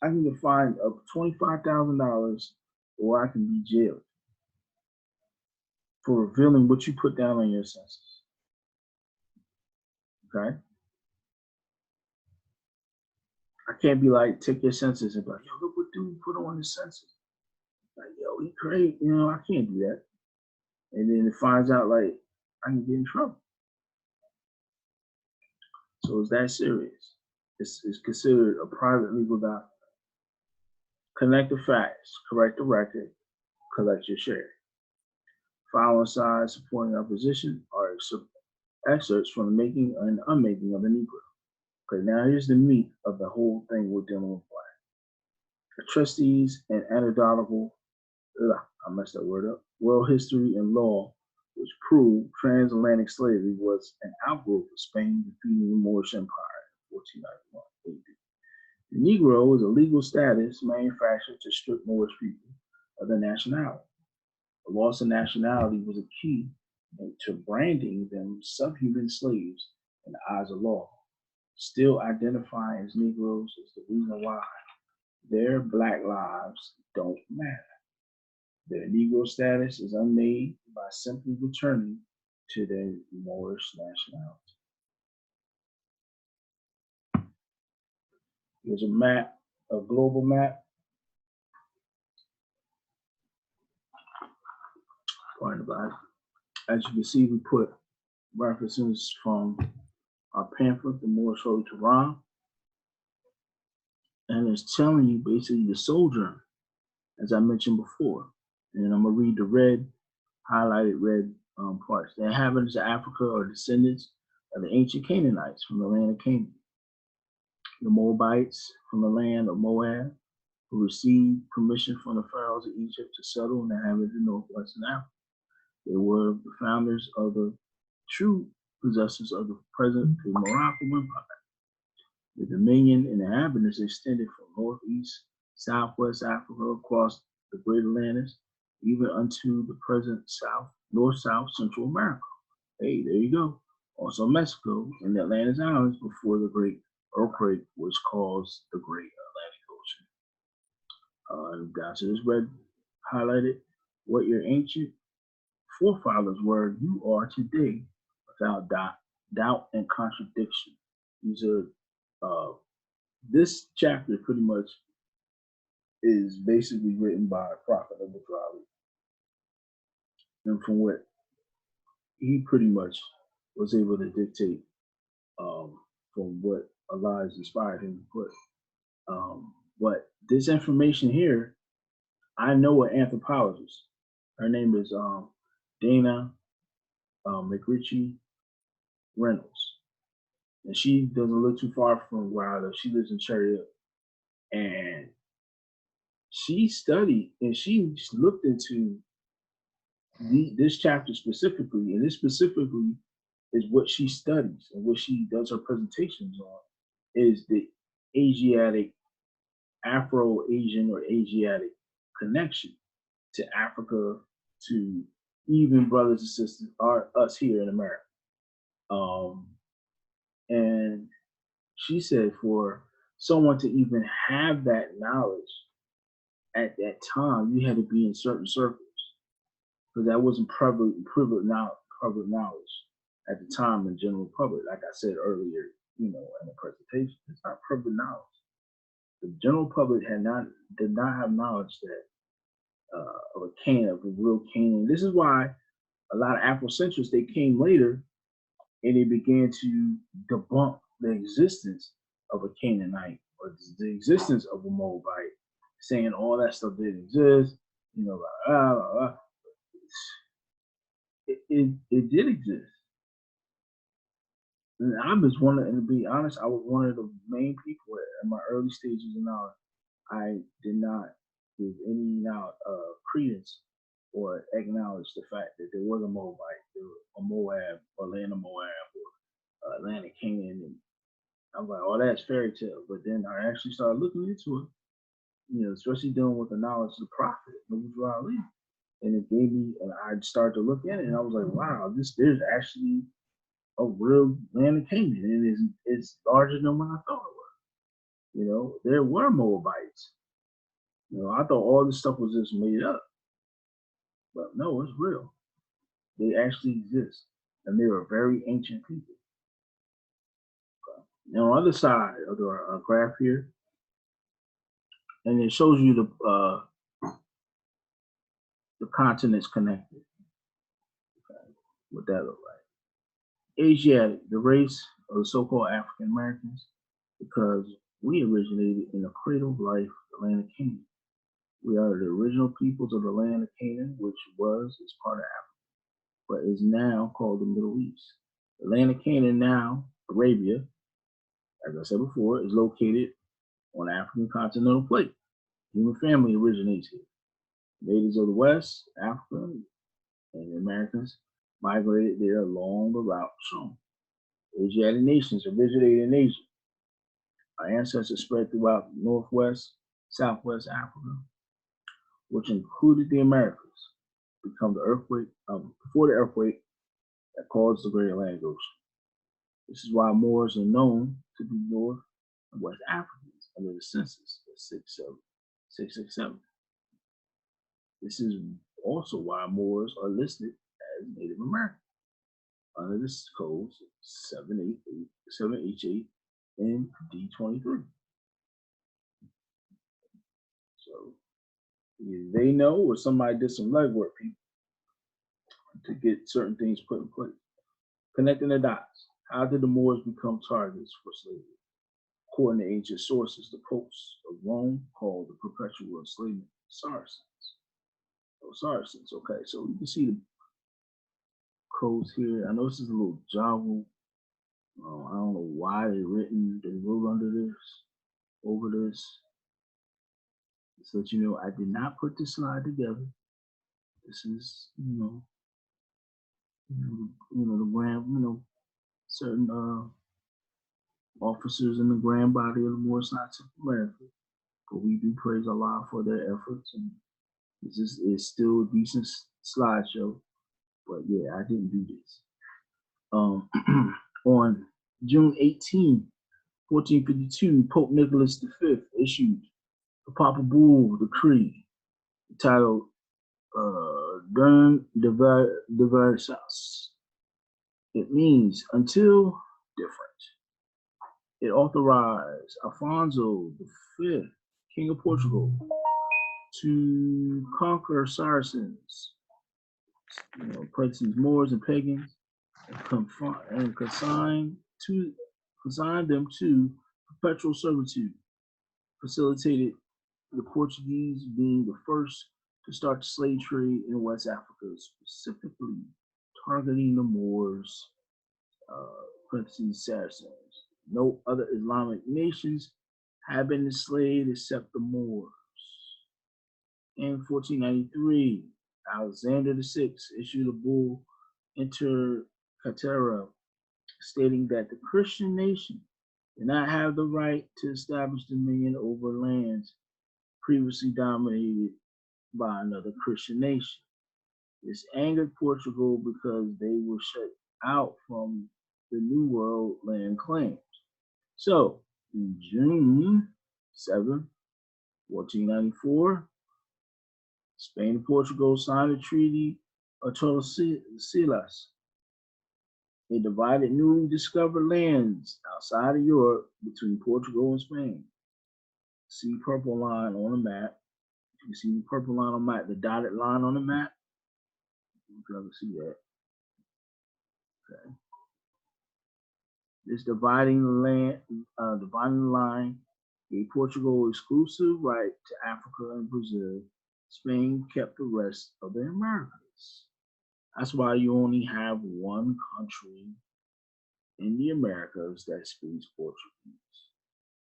I can get fined up $25,000, or I can be jailed for revealing what you put down on your census. Okay? I can't be like, take your census and be like, yo, look what dude put on his census. Like, yo, he great. I can't do that. And then it finds out, like, I can get in trouble. So it's that serious. It's considered a private legal document. Connect the facts, correct the record, collect your share. Following sides supporting our position are excerpts from the making and unmaking of the Negro. Okay, now here's the meat of the whole thing we're dealing with. The trustees and anecdotal, I messed that word up, world history and law, which proved transatlantic slavery was an outgrowth of Spain defeating the Moorish Empire in 1491 AD. The Negro is a legal status manufactured to strip Moorish people of their nationality. The loss of nationality was a key to branding them subhuman slaves in the eyes of law. Still identifying as Negroes is the reason why their Black lives don't matter. Their Negro status is unmade by simply returning to their Moorish nationality. Here's a map, a global map. Pardon about it. As you can see, we put references from our pamphlet, The Moorish Road to Rome, and it's telling you basically the sojourn, as I mentioned before. And I'm gonna read the red, highlighted red parts. The inhabitants of Africa are descendants of the ancient Canaanites from the land of Canaan, the Moabites from the land of Moab, who received permission from the pharaohs of Egypt to settle and inhabit the northwestern Africa. They were the founders of the true possessors of the present Moroccan Empire. The dominion and inhabitants extended from northeast, southwest Africa across the Great Atlantis, even unto the present north-south Central America. Hey, there you go. Also Mexico and the Atlantis Islands before the great earthquake which caused the Great Atlantic Ocean. Down to this red highlighted, what your ancient forefathers were, you are today, without doubt and contradiction. These are this chapter pretty much is basically written by a prophet of the Prophet, and from what he pretty much was able to dictate from what Allah has inspired him to put. But this information here, I know an anthropologist. Her name is Dana McRitchie Reynolds. And she doesn't live too far from where I live. She lives in Cherry Hill. And she studied and she looked into this chapter specifically, and this specifically is what she studies and what she does her presentations on, is the Asiatic, Afro-Asian or Asiatic connection to Africa, to even brothers and sisters, are us here in America. And she said for someone to even have that knowledge at that time, you had to be in certain circles, because that wasn't public knowledge at the time in general public. Like I said earlier, in the presentation, it's not public knowledge. The general public did not have knowledge that of a Canaan, of a real Canaan. This is why a lot of Afrocentrists, they came later and they began to debunk the existence of a Canaanite or the existence of a Moabite, saying all that stuff didn't exist. It did exist. And I was and to be honest, I was one of the main people in my early stages of knowledge. I did not give any credence or acknowledge the fact that there was a Moabite, a Moab, or land of Moab, or land of Canaan. And I was like, oh, that's fairy tale. But then I actually started looking into it, especially dealing with the knowledge of the prophet, Ali. And it gave me, and I started to look at it, and I was like, wow, there's actually a real land of Canaan, and it's larger than what I thought it was. There were Moabites. I thought all this stuff was just made up, but no, it's real. They actually exist, and they were very ancient people. Now, on the other side of the graph here, and it shows you the continents connected. Okay, what that look like. Asiatic, the race of the so-called African Americans, because we originated in the cradle of life, the land of Canaan. We are the original peoples of the land of Canaan, which is part of Africa, but is now called the Middle East. The land of Canaan now, Arabia, as I said before, is located on the African continental plate. Human family originates here. Natives of the West, Africa, and the Americans migrated there along the route shown. Asiatic nations originated in Asia. Our ancestors spread throughout Northwest, Southwest Africa, which included the Americas. become the earthquake, before the earthquake that caused the Great Atlantic Ocean. This is why Moors are known to be North and West Africans under the census of 667. This is also why Moors are listed as Native American under this code 7H8 and D23. So either they know or somebody did some legwork to get certain things put in place. Connecting the dots. How did the Moors become targets for slavery? According to ancient sources, the popes of Rome called the perpetual enslavement Saracens. Oh, Saracens. Okay, so you can see the codes here. I know this is a little joggle. I don't know why they wrote under this, over this. So that you know, I did not put this slide together. This is, the grand, certain officers in the grand body of the Moorish Knights of America. But we do praise Allah for their efforts, and it's still a decent slideshow. But yeah, I didn't do this. On June 18, 1452, Pope Nicholas V issued the Papal Bull decree titled Dern de Versas. It means until different. It authorized Alfonso V, King of Portugal, to conquer Saracens, Moors and pagans, and consign them to perpetual servitude. Facilitated the Portuguese being the first to start the slave trade in West Africa, specifically targeting the Moors, Saracens. No other Islamic nations have been enslaved except the Moors. In 1493, Alexander VI issued a bull inter caetera stating that the Christian nation did not have the right to establish dominion over lands previously dominated by another Christian nation. This angered Portugal because they were shut out from the New World land claims. So, in June 7, 1494, Spain and Portugal signed a treaty of Tordesillas. It divided newly discovered lands outside of Europe between Portugal and Spain. See purple line on the map. You can see the purple line on the map, the dotted line on the map. You can see that. Okay. This dividing the line gave Portugal exclusive right to Africa and Brazil. Spain kept the rest of the Americas. That's why you only have one country in the Americas that speaks Portuguese,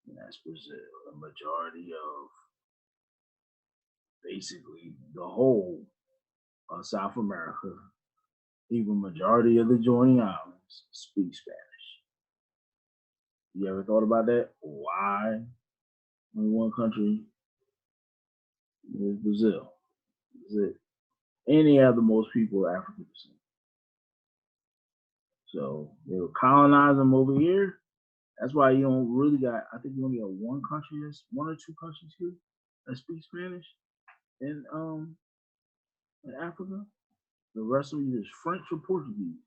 and that's Brazil. The majority of basically the whole of South America, even majority of the joining islands, speak Spanish. You ever thought about that? Why only one country is Brazil? Is it? And they have the most people of African descent. So they were colonizing them over here. That's why you don't really got, I think you only have one or two countries here that speak Spanish in Africa. The rest of it is French or Portuguese.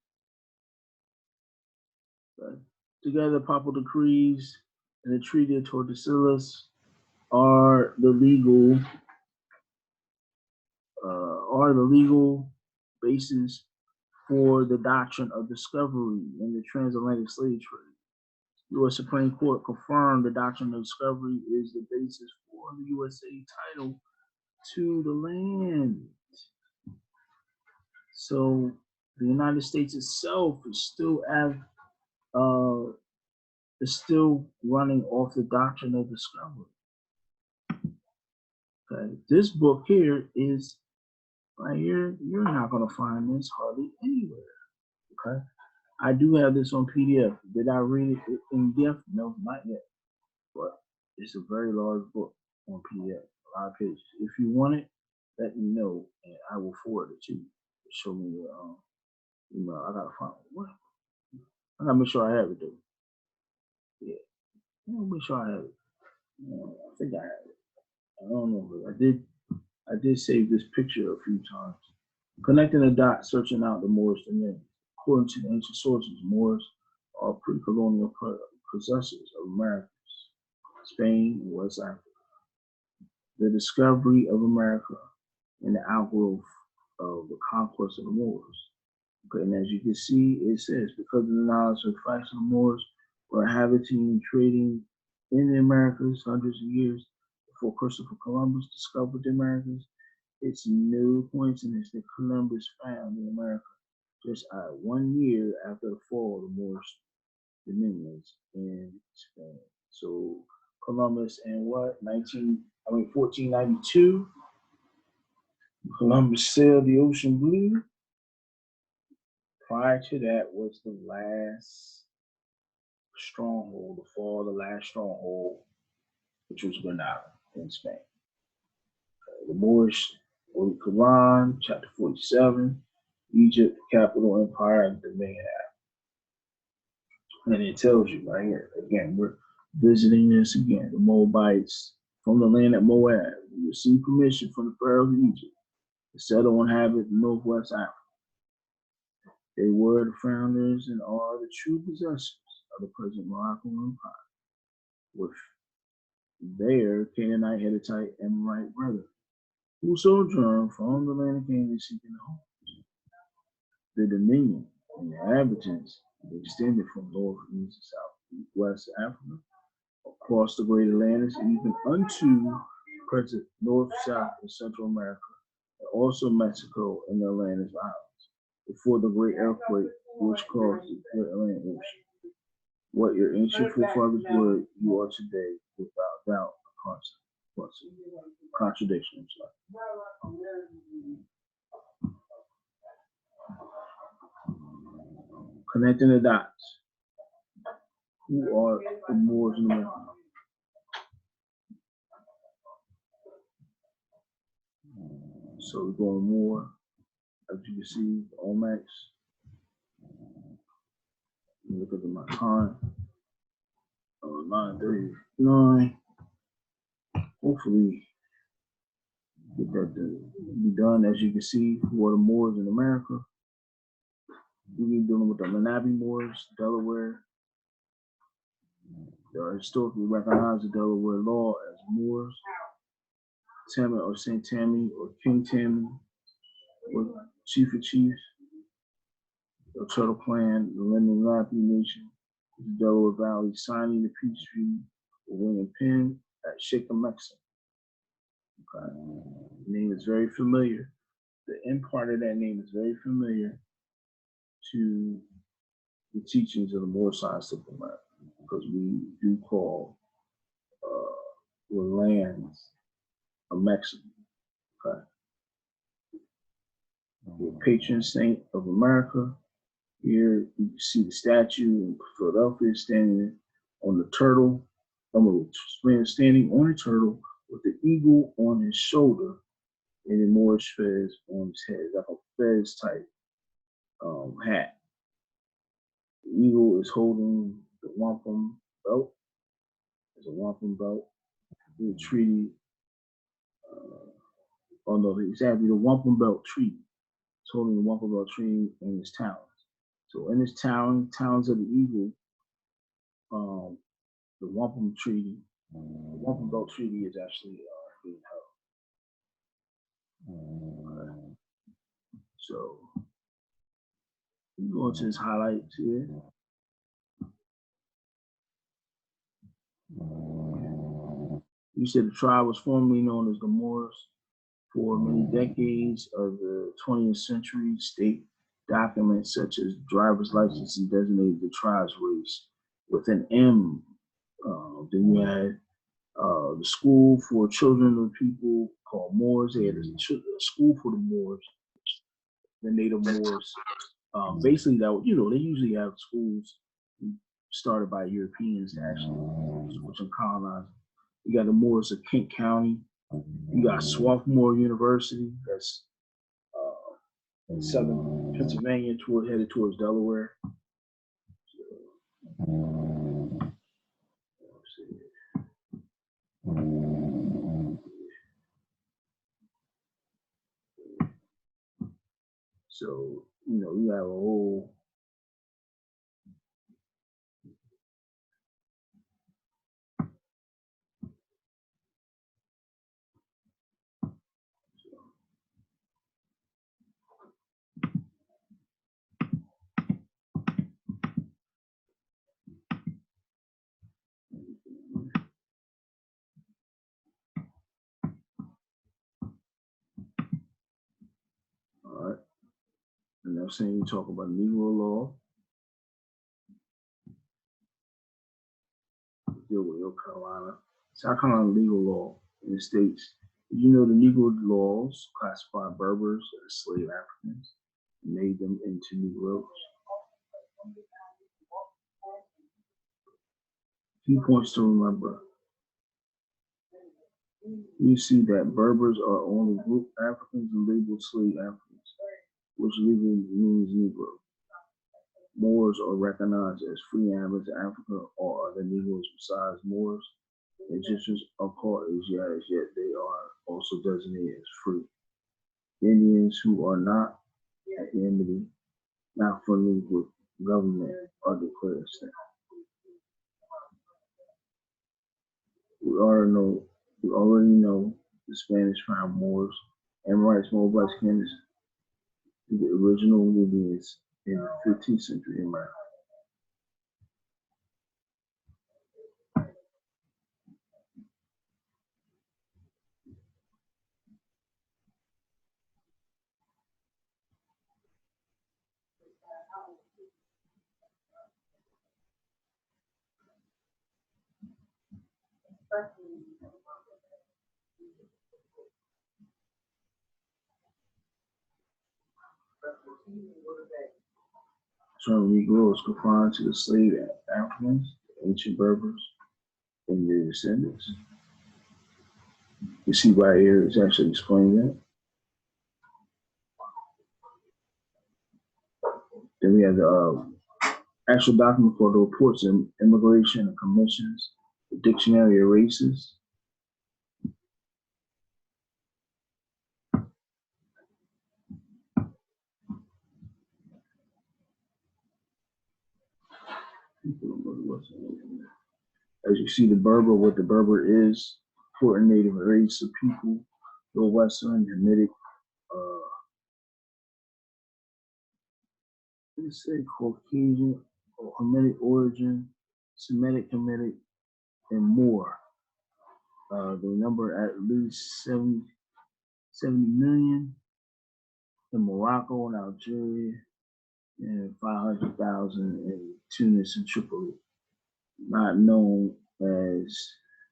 Okay. Together, papal decrees and the Treaty of Tordesillas are the legal basis for the doctrine of discovery in the transatlantic slave trade. U.S. Supreme Court confirmed the doctrine of discovery is the basis for the USA title to the land. So the United States itself is still running off the doctrine of discovery. Okay, this book here is right here. You're not going to find this hardly anywhere. Okay, I do have this on PDF. Did I read it in depth? No, not yet. But it's a very large book on PDF, a lot of pages. If you want it, let me know, and I will forward it to you. Show me the email. I gotta find what. I gotta make sure I have it though. Yeah, I gotta make sure I have it. I think I have it. I don't know, but I did save this picture a few times. Connecting the dots, searching out the Moorish domain. According to the ancient sources, Moors are pre-colonial possessors of Americas, Spain, and West Africa. The discovery of America and the outgrowth of the conquest of the Moors. Okay, and as you can see, it says, because of the knowledge of the facts of the Moors were inhabiting and trading in the Americas hundreds of years before Christopher Columbus discovered the Americas, it's no coincidence that Columbus found in America just 1 year after the fall of the Moorish dominions in Spain. So Columbus in what? 1492. Columbus sailed the ocean blue. Prior to that was the last stronghold, the fall of the last stronghold, which was Granada in Spain. The Moorish, Holy Quran, chapter 47, Egypt, capital empire, and dominion. And it tells you right here, again, we're visiting this again, the Moabites from the land of Moab. We received permission from the pharaohs of Egypt to settle and inhabit northwest Africa. They were the founders and are the true possessors of the present Moroccan Empire, with their Canaanite, Hittite, Amorite brethren, who sojourned from the land of Canaan seeking a home. The dominion and the inhabitants extended from north, east, south, west Africa, across the great Atlantis, even unto present North, South, and Central America, and also Mexico and the Atlantis Islands, before the great earthquake which caused the great Atlantic Ocean. What your ancient forefathers were, you are today, without doubt, a contradiction. Connecting the dots. Who are the Moors in America? So we're going more, as you can see, Omax. Look at my time. 9:39. Hopefully, get that to be done. As you can see, who are the Moors in America? We're dealing with the Lenape Moors, Delaware. They are historically recognized in Delaware law as Moors. Tammy or Saint Tammy or King Tammy or Chief of Chiefs. The Turtle Clan, the Lenape Nation, the Delaware Valley, signing the peace treaty with William Penn at Sheik Talik. Okay. The name is very familiar. The end part of that name is very familiar to the teachings of the Moor science of America, because we do call the lands a Mexican. Okay. The patron saint of America. Here you can see the statue in Philadelphia standing on the turtle. Standing on a turtle with the eagle on his shoulder and a Moorish fez on his head, like a fez type hat. The eagle is holding the wampum belt. There's a wampum belt. The treaty. Exactly the wampum belt treaty. It's holding the wampum belt treaty in his talons. So in his talons of the eagle, the wampum treaty, the wampum belt treaty is actually being held. So we go into his highlights here. You said the tribe was formerly known as the Moors. For many decades of the 20th century, state documents such as driver's license designated the tribe's race with an M. Then you had the school for children of people called Moors. They had a school for the Moors, the native Moors. Basically, that they usually have schools started by Europeans actually, which are colonized. You got the Moors of Kent County. You got Swarthmore University. That's in southern Pennsylvania headed towards Delaware. So, you know, you have a whole all right. And I'm saying you talk about Negro law, deal with North Carolina. South Carolina legal law in the states. You know, the Negro laws classify Berbers as slave Africans and made them into Negroes. Key points to remember. You see that Berbers are only group Africans and labeled slave Africans, which legally means Negro. Moors are recognized as free animals in Africa or other Negroes besides Moors. Egyptians are called Asiatics, yet they are also designated as free. Indians who are not at enmity, not friendly with government, are declared extinct. We already know the Spanish found Moors, Amorites, Moabites, Canaanites, the original Nubians in the 15th century in America. The term Negro is confined to the slave Africans, ancient Berbers, and their descendants. You see right here, it's actually explaining that. Then we have the actual document called the Reports of Immigration and Commissions, the Dictionary of Races. As you see, the Berber, what the Berber is, important native race of people, Middle Western, Hamitic, let's say Caucasian or Hamitic origin, Semitic, Hamitic, and more. They number at least 70 million in Morocco and Algeria, and 500,000 in Tunis and Tripoli, not known as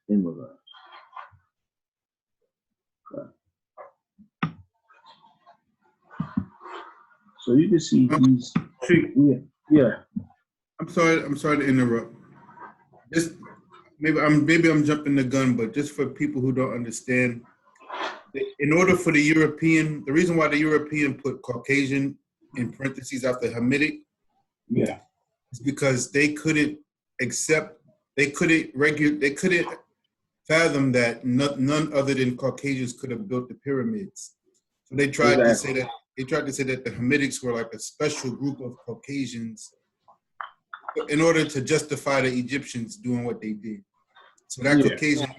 immigrants. Okay. So you can see these. Yeah. I'm sorry to interrupt. Just maybe I'm jumping the gun, but just for people who don't understand, in order for the reason why the European put Caucasian in parentheses after Hamitic, Yeah, is because they couldn't fathom that none other than Caucasians could have built the pyramids. So they tried to say that the Hamitics were like a special group of Caucasians in order to justify the Egyptians doing what they did. So that Caucasian,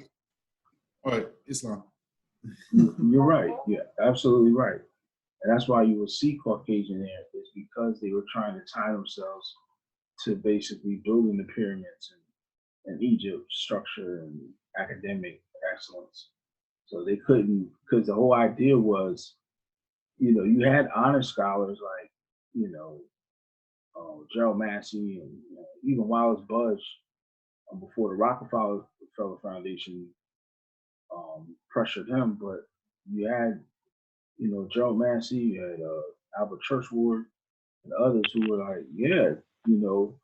all right, Islam. You're right. Yeah, absolutely right. And that's why you will see Caucasian there, is because they were trying to tie themselves to basically building the pyramids and Egypt structure and academic excellence. So they couldn't, because the whole idea was, you know, you had honor scholars like, you know, Gerald Massey and even Wallace Budge before the Rockefeller Foundation pressured him. But you had, you know, Gerald Massey, you had Albert Churchward and others who were like, yeah, you know,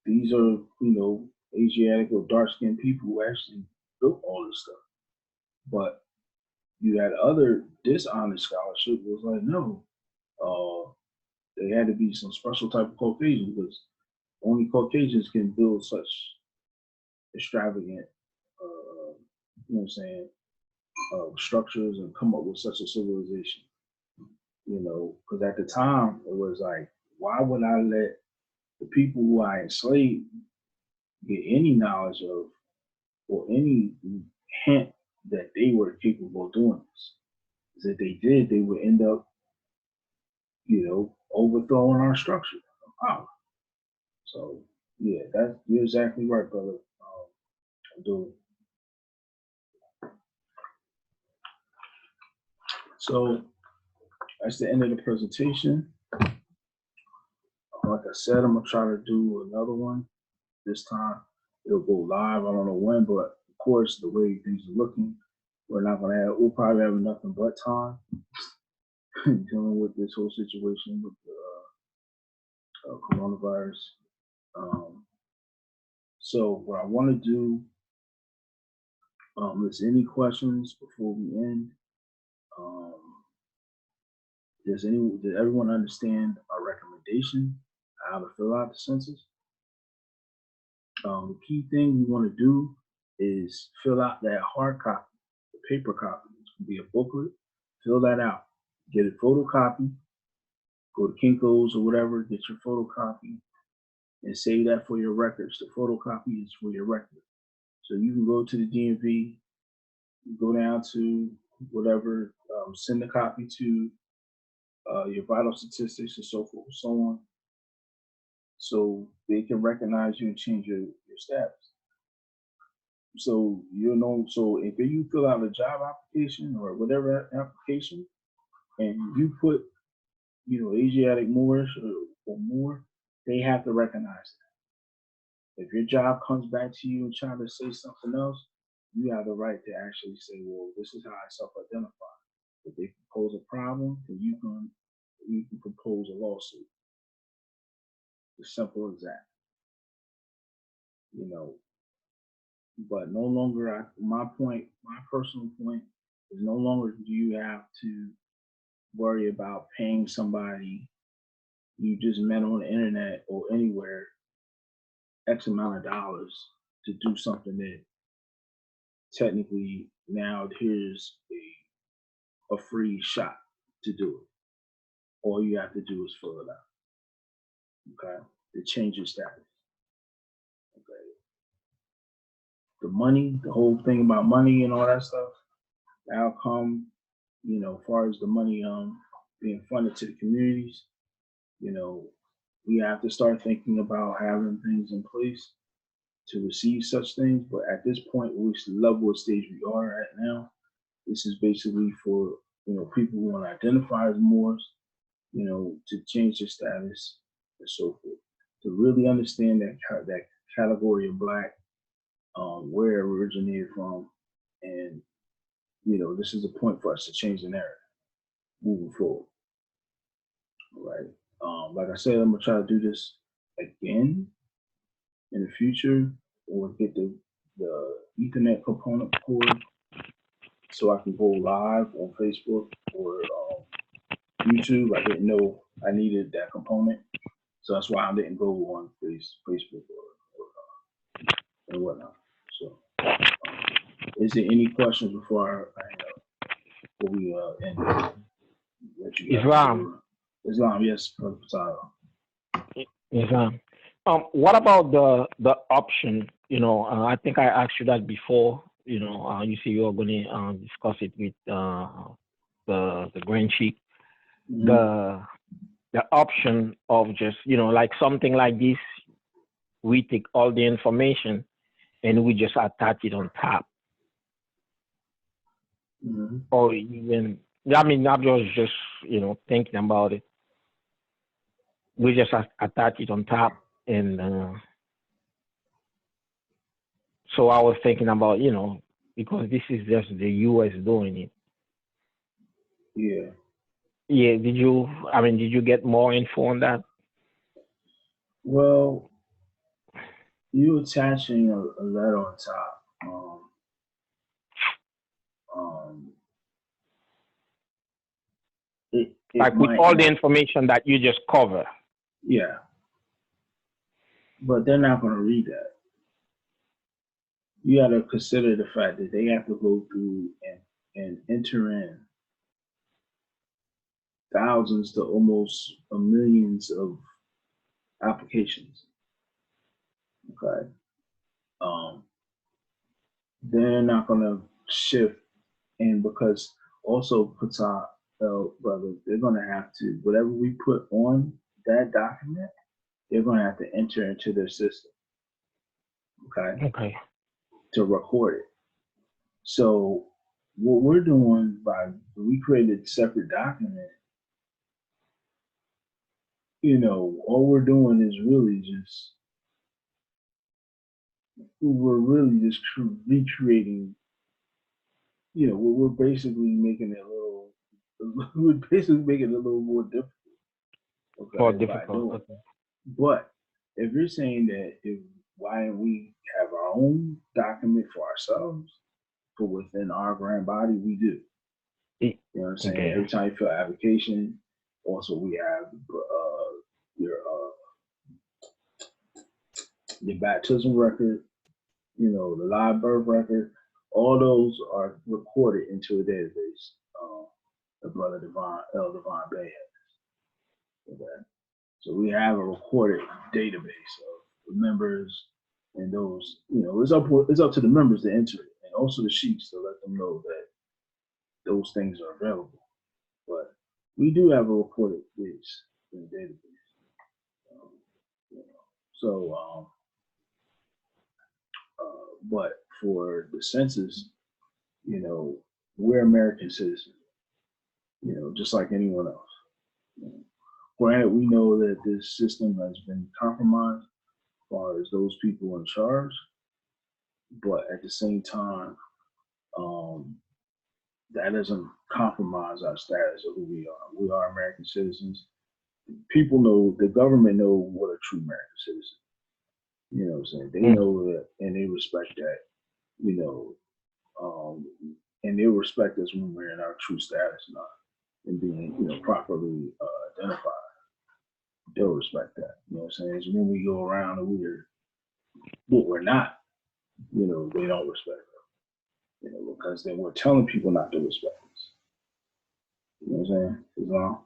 these are, you know, Asiatic or dark-skinned people who actually built all this stuff. But you had other dishonest scholarship was like, no, They had to be some special type of Caucasian because only Caucasians can build such extravagant, you know what I'm saying, structures and come up with such a civilization. You know, because at the time it was like, why would I let the people who I enslaved get any knowledge of or any hint that they were capable of doing this? Because if they did, they would end up, you know, overthrowing our structure of power. So yeah, you're exactly right, brother. Abdul. So that's the end of the presentation. Like I said, I'm gonna try to do another one this time. It'll go live. I don't know when, but of course, the way things are looking, we'll probably have nothing but time dealing with this whole situation with the coronavirus. So what I want to do, is any questions before we end? Did everyone understand our recommendation, how to fill out the census? The key thing we want to do is fill out that hard copy, the paper copy. It's going to be a booklet. Fill that out. Get a photocopy. Go to Kinko's or whatever. Get your photocopy and save that for your records. The photocopy is for your record. So you can go to the DMV, go down to whatever, send the copy to your vital statistics and so forth and so on, so they can recognize you and change your status. So you know, so if you fill out a job application or whatever application, and you put, you know, Asiatic Moorish or more, they have to recognize that. If your job comes back to you and trying to say something else, you have the right to actually say, well, this is how I self-identify. If they propose a problem, then you can propose a lawsuit. As simple as that. You know, but no longer, my personal point is no longer do you have to worry about paying somebody you just met on the internet or anywhere X amount of dollars to do something that technically now here's a free shot to do it. All you have to do is fill it out. Okay? To change your status. Okay. The money, the whole thing about money and all that stuff, the outcome, you know, as far as the money being funded to the communities, you know, we have to start thinking about having things in place to receive such things. But at this point, which level of stage we are at now, this is basically for, you know, people who want to identify as Moors, you know, to change their status and so forth. To really understand that category of Black, where it originated from, and, you know, this is a point for us to change the narrative moving forward. All right. Like I said, I'm gonna try to do this again in the future, or get the Ethernet component cord so I can go live on Facebook or YouTube. I didn't know I needed that component, so that's why I didn't go on Facebook or and whatnot. So, is there any questions before we end? Let you Islam. Islam, yes, Brother Fatah. Islam. What about the option? You know, I think I asked you that before. You know, you see, you're going to discuss it with the Grand Sheik. Mm-hmm. The option of just, you know, like something like this, we take all the information and we just attach it on top. Mm-hmm. Or even, I mean, I'm just, you know, thinking about it. We just attach it on top, and so I was thinking about, you know, because this is just the U.S. doing it. Yeah. Yeah. Did you get more info on that? Well, you attaching a letter on top. Like with all the information that you just cover. Yeah. But they're not going to read that. You got to consider the fact that they have to go through and enter in thousands to almost millions of applications. Okay. They're not going to shift, and because also Patah, brother, they're going to have to, whatever we put on that document, they're going to have to enter into their system. Okay. Okay. To record it. So what we're doing we created a separate document, all we're doing is we're really just recreating, we're basically making it we're basically making it a little more difficult. Okay, more difficult. Okay. But if you're saying that why don't we have our own document for ourselves, for within our grand body, we do. You know what I'm saying? Okay. Every time you fill an application, also we have your baptism record, the live birth record. All those are recorded into a database. The brother Divine Bay has. Okay. So we have a recorded database of the members and those. It's up to the members to enter it, and also the sheiks to let them know that those things are available. But we do have a recorded base in the database. But for the census, we're American citizens, just like anyone else. Granted, we know that this system has been compromised as far as those people in charge, but at the same time, that doesn't compromise our status of who we are. We are American citizens. People know, the government know what a true American citizen. You know what I'm saying? They know that, and they respect that. And they respect us when we're in our true status and being, properly identified. They'll respect that. You know what I'm saying? It's when we go around and we're not, they don't respect us. Because then we're telling people not to respect us. You know what I'm saying?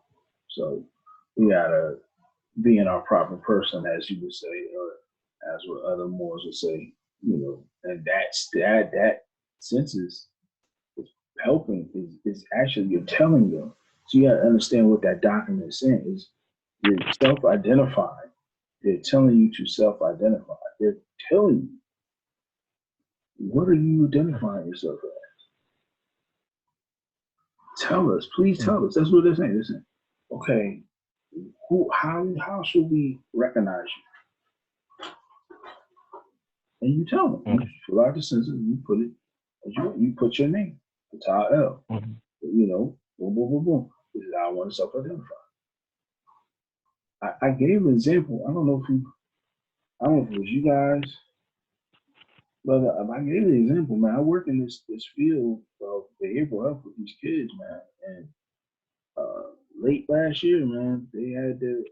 So we gotta be in our proper person, as you would say, or as what other Moors would say, and that census is helping, is actually, you're telling them. So you gotta understand what that document is saying is you're self-identified. They're telling you to self-identify. They're telling you, what are you identifying yourself as? Tell us, please tell us. That's what they're saying. They're saying, okay, how should we recognize you? And you tell them. You fill out the census, you put it, you put your name, Patah L. Boom, boom, boom, boom. This is how I want to self-identify. I gave an example. I don't know if it was you guys, but I gave an example, man. I work in this field of behavioral health with these kids, man. And late last year, man, they had it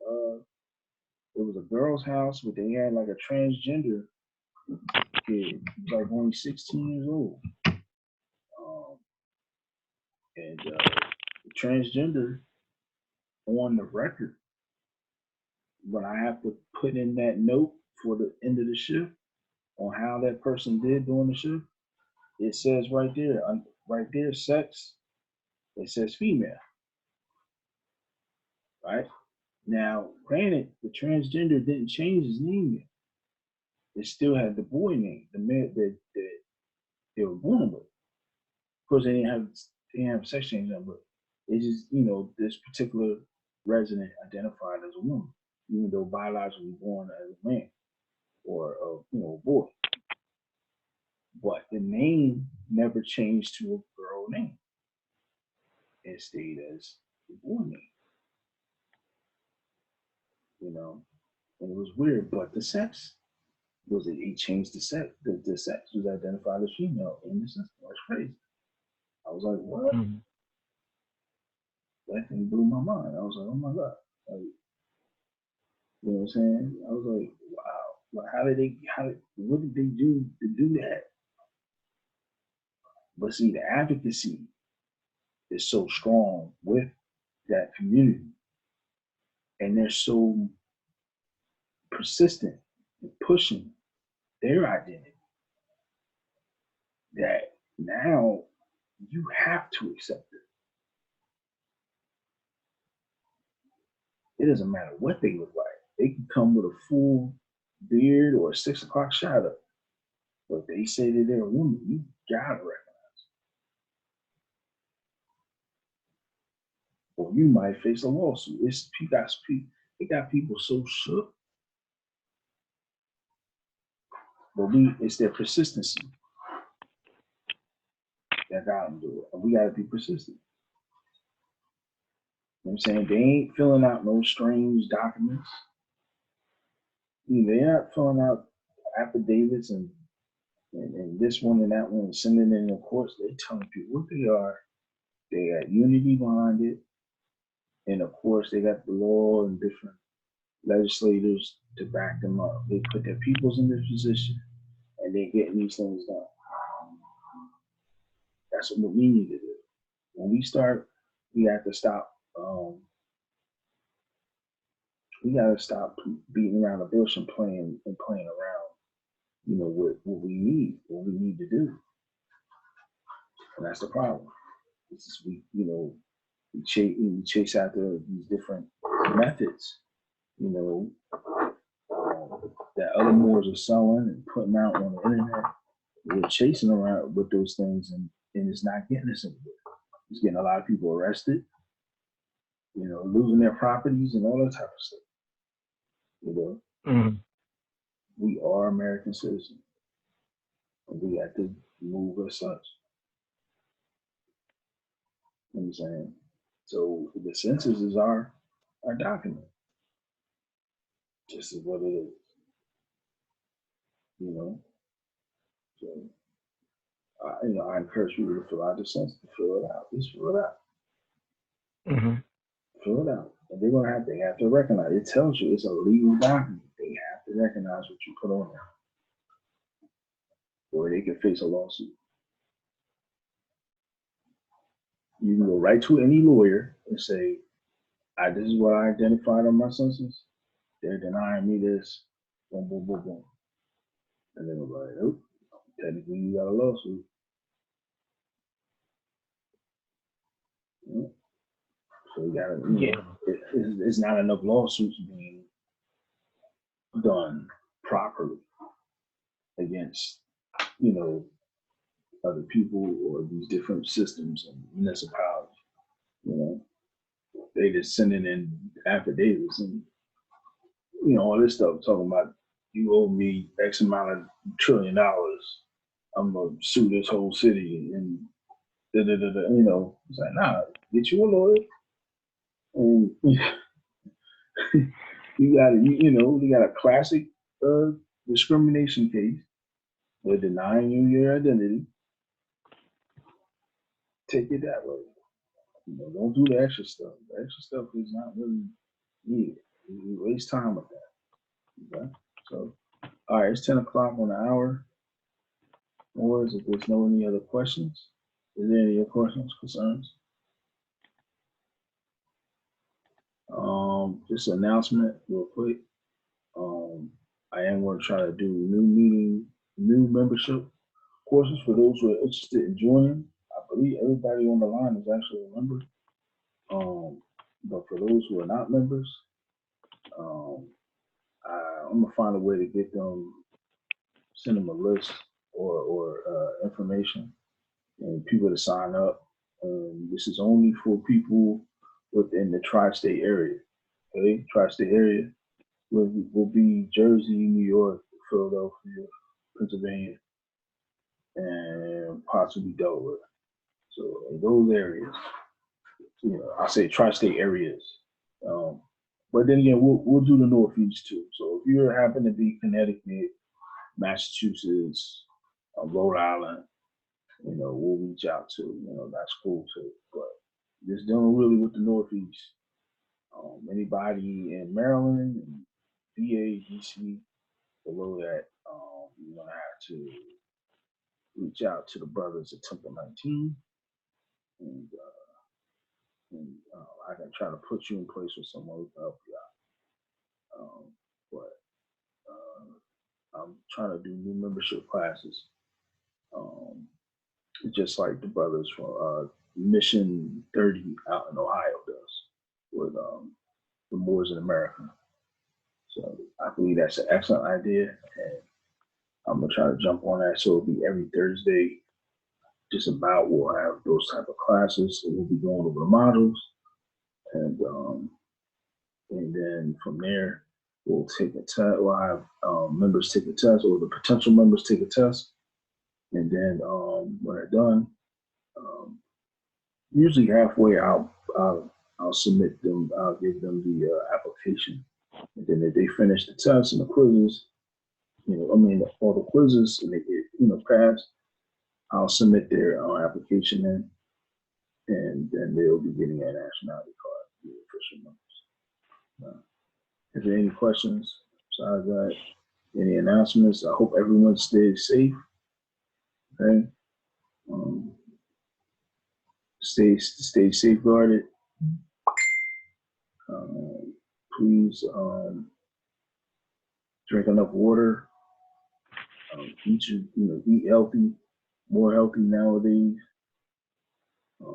was a girl's house, but they had like a transgender kid. He was like only 16 years old. And the transgender on the record, when I have to put in that note for the end of the shift on how that person did during the shift, it says right there, sex, it says female. Right? Now, granted, the transgender didn't change his name yet. It still had the boy name, the man that they were born with. Of course, they didn't have sex change number. It just, this particular resident identified as a woman, even though biologically born as a man or a boy. But the name never changed to a girl name. It stayed as the boy name. And it was weird, but the sex he changed the sex. The sex was identified as female in the system. That's crazy. I was like, what? That thing blew my mind. I was like, oh my God. Like, you know what I'm saying? I was like, wow. Like, what did they do to do that? But see, the advocacy is so strong with that community. And they're so persistent in pushing their identity that now you have to accept it. It doesn't matter what they look like. They can come with a full beard or a 6 o'clock shadow. But they say that they're a woman, you gotta recognize. Or you might face a lawsuit. It got people so shook. But it's their persistency that got them to do it. And we gotta be persistent. You know what I'm saying? They ain't filling out no strange documents. They're not filling out affidavits and this one and that one and sending it in the courts. They're telling people what they are. They got unity behind it. And of course, they got the law and different legislators to back them up. They put their peoples in this position and they getting these things done. That's what we need to do. When we start, we have to stop. We got to stop beating around the bush and playing around. You know what we need to do, and that's the problem. This is we chase after these different methods. You know that other Moors are selling and putting out on the internet. We're chasing around with those things, and it's not getting us anywhere. It's getting a lot of people arrested. You know, losing their properties and all that type of stuff. You know, we are American citizens, and we have to move as such. You know what I'm saying? So the census is our document. Just is what it is. You know? So I encourage people to fill out the census, fill it out. Just fill it out. Mm-hmm. Fill it out. And they have to recognize it. Tells you it's a legal document. They have to recognize what you put on there. Or they can face a lawsuit. You can go right to any lawyer and say, this is what I identified on my census. They're denying me this. Boom, boom, boom, boom. And then they're like, oh, technically you got a lawsuit. Yeah. So you gotta, it's not enough lawsuits being done properly against, other people or these different systems and municipalities. They just sending in affidavits and all this stuff talking about you owe me X amount of $1 trillion. I'm gonna sue this whole city and It's like, nah, get you a lawyer. And you got a classic discrimination case. They're denying you your identity. Take it that way. Don't do the extra stuff. The extra stuff is not really needed. You waste time with that. Okay? So, all right, it's 10 o'clock on the hour. Or if there's any other questions, is there any other questions, concerns? Just an announcement real quick. I am going to try to do new membership courses for those who are interested in joining. I believe everybody on the line is actually a member. But for those who are not members, I'm gonna find a way to get them, send them a list or information and people to sign up. This is only for people within the tri-state area. Okay, tri-state area will be Jersey, New York, Philadelphia, Pennsylvania, and possibly Delaware. So in those areas, I say tri-state areas. But then again, we'll do the Northeast too. So if you happen to be Connecticut, Massachusetts, Rhode Island, we'll reach out to. That's cool too. But just dealing really with the Northeast. Anybody in Maryland, and VA, DC, below that, you're gonna have to reach out to the brothers at Temple 19, and I can try to put you in place with someone who can help you out. But I'm trying to do new membership classes, just like the brothers from Mission 30 out in Ohio does with the Moors in America. So I believe that's an excellent idea, and I'm gonna try to jump on that. So it'll be every Thursday. Just about we'll have those type of classes, and we'll be going over the modules, and then from there we'll take a test. We'll have members take a test, or the potential members take a test, and then when they're done, usually halfway I'll submit them. I'll give them the application, and then if they finish the test and the quizzes, all the quizzes, and they get passed, I'll submit their application in, and then they'll be getting a nationality card, the official members. If there are any questions besides that, any announcements, I hope everyone stays safe. Okay. Stay safeguarded. Please drink enough water. Eat healthy, more healthy nowadays.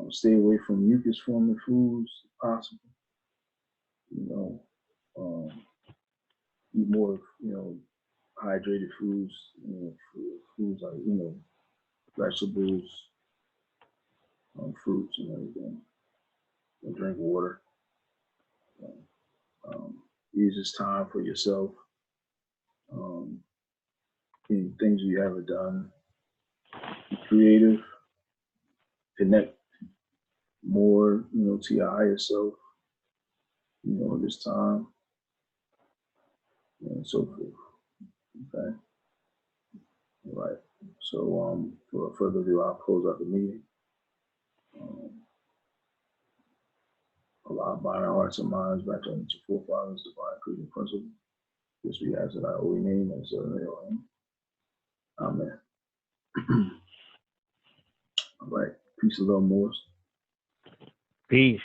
Stay away from mucus forming foods if possible. Eat more, hydrated foods. Foods like vegetables, fruits, and everything. And drink water. Use this time for yourself. Any things you haven't done. Be creative. Connect more, to your higher self. This time, and so forth. Okay. All right. So, for further ado, I'll close out the meeting. Allow bind our hearts and minds back to the forefathers, divine creating principle. This we ask in our holy name and serve the Amen. All right. Peace and love, Moors. Peace.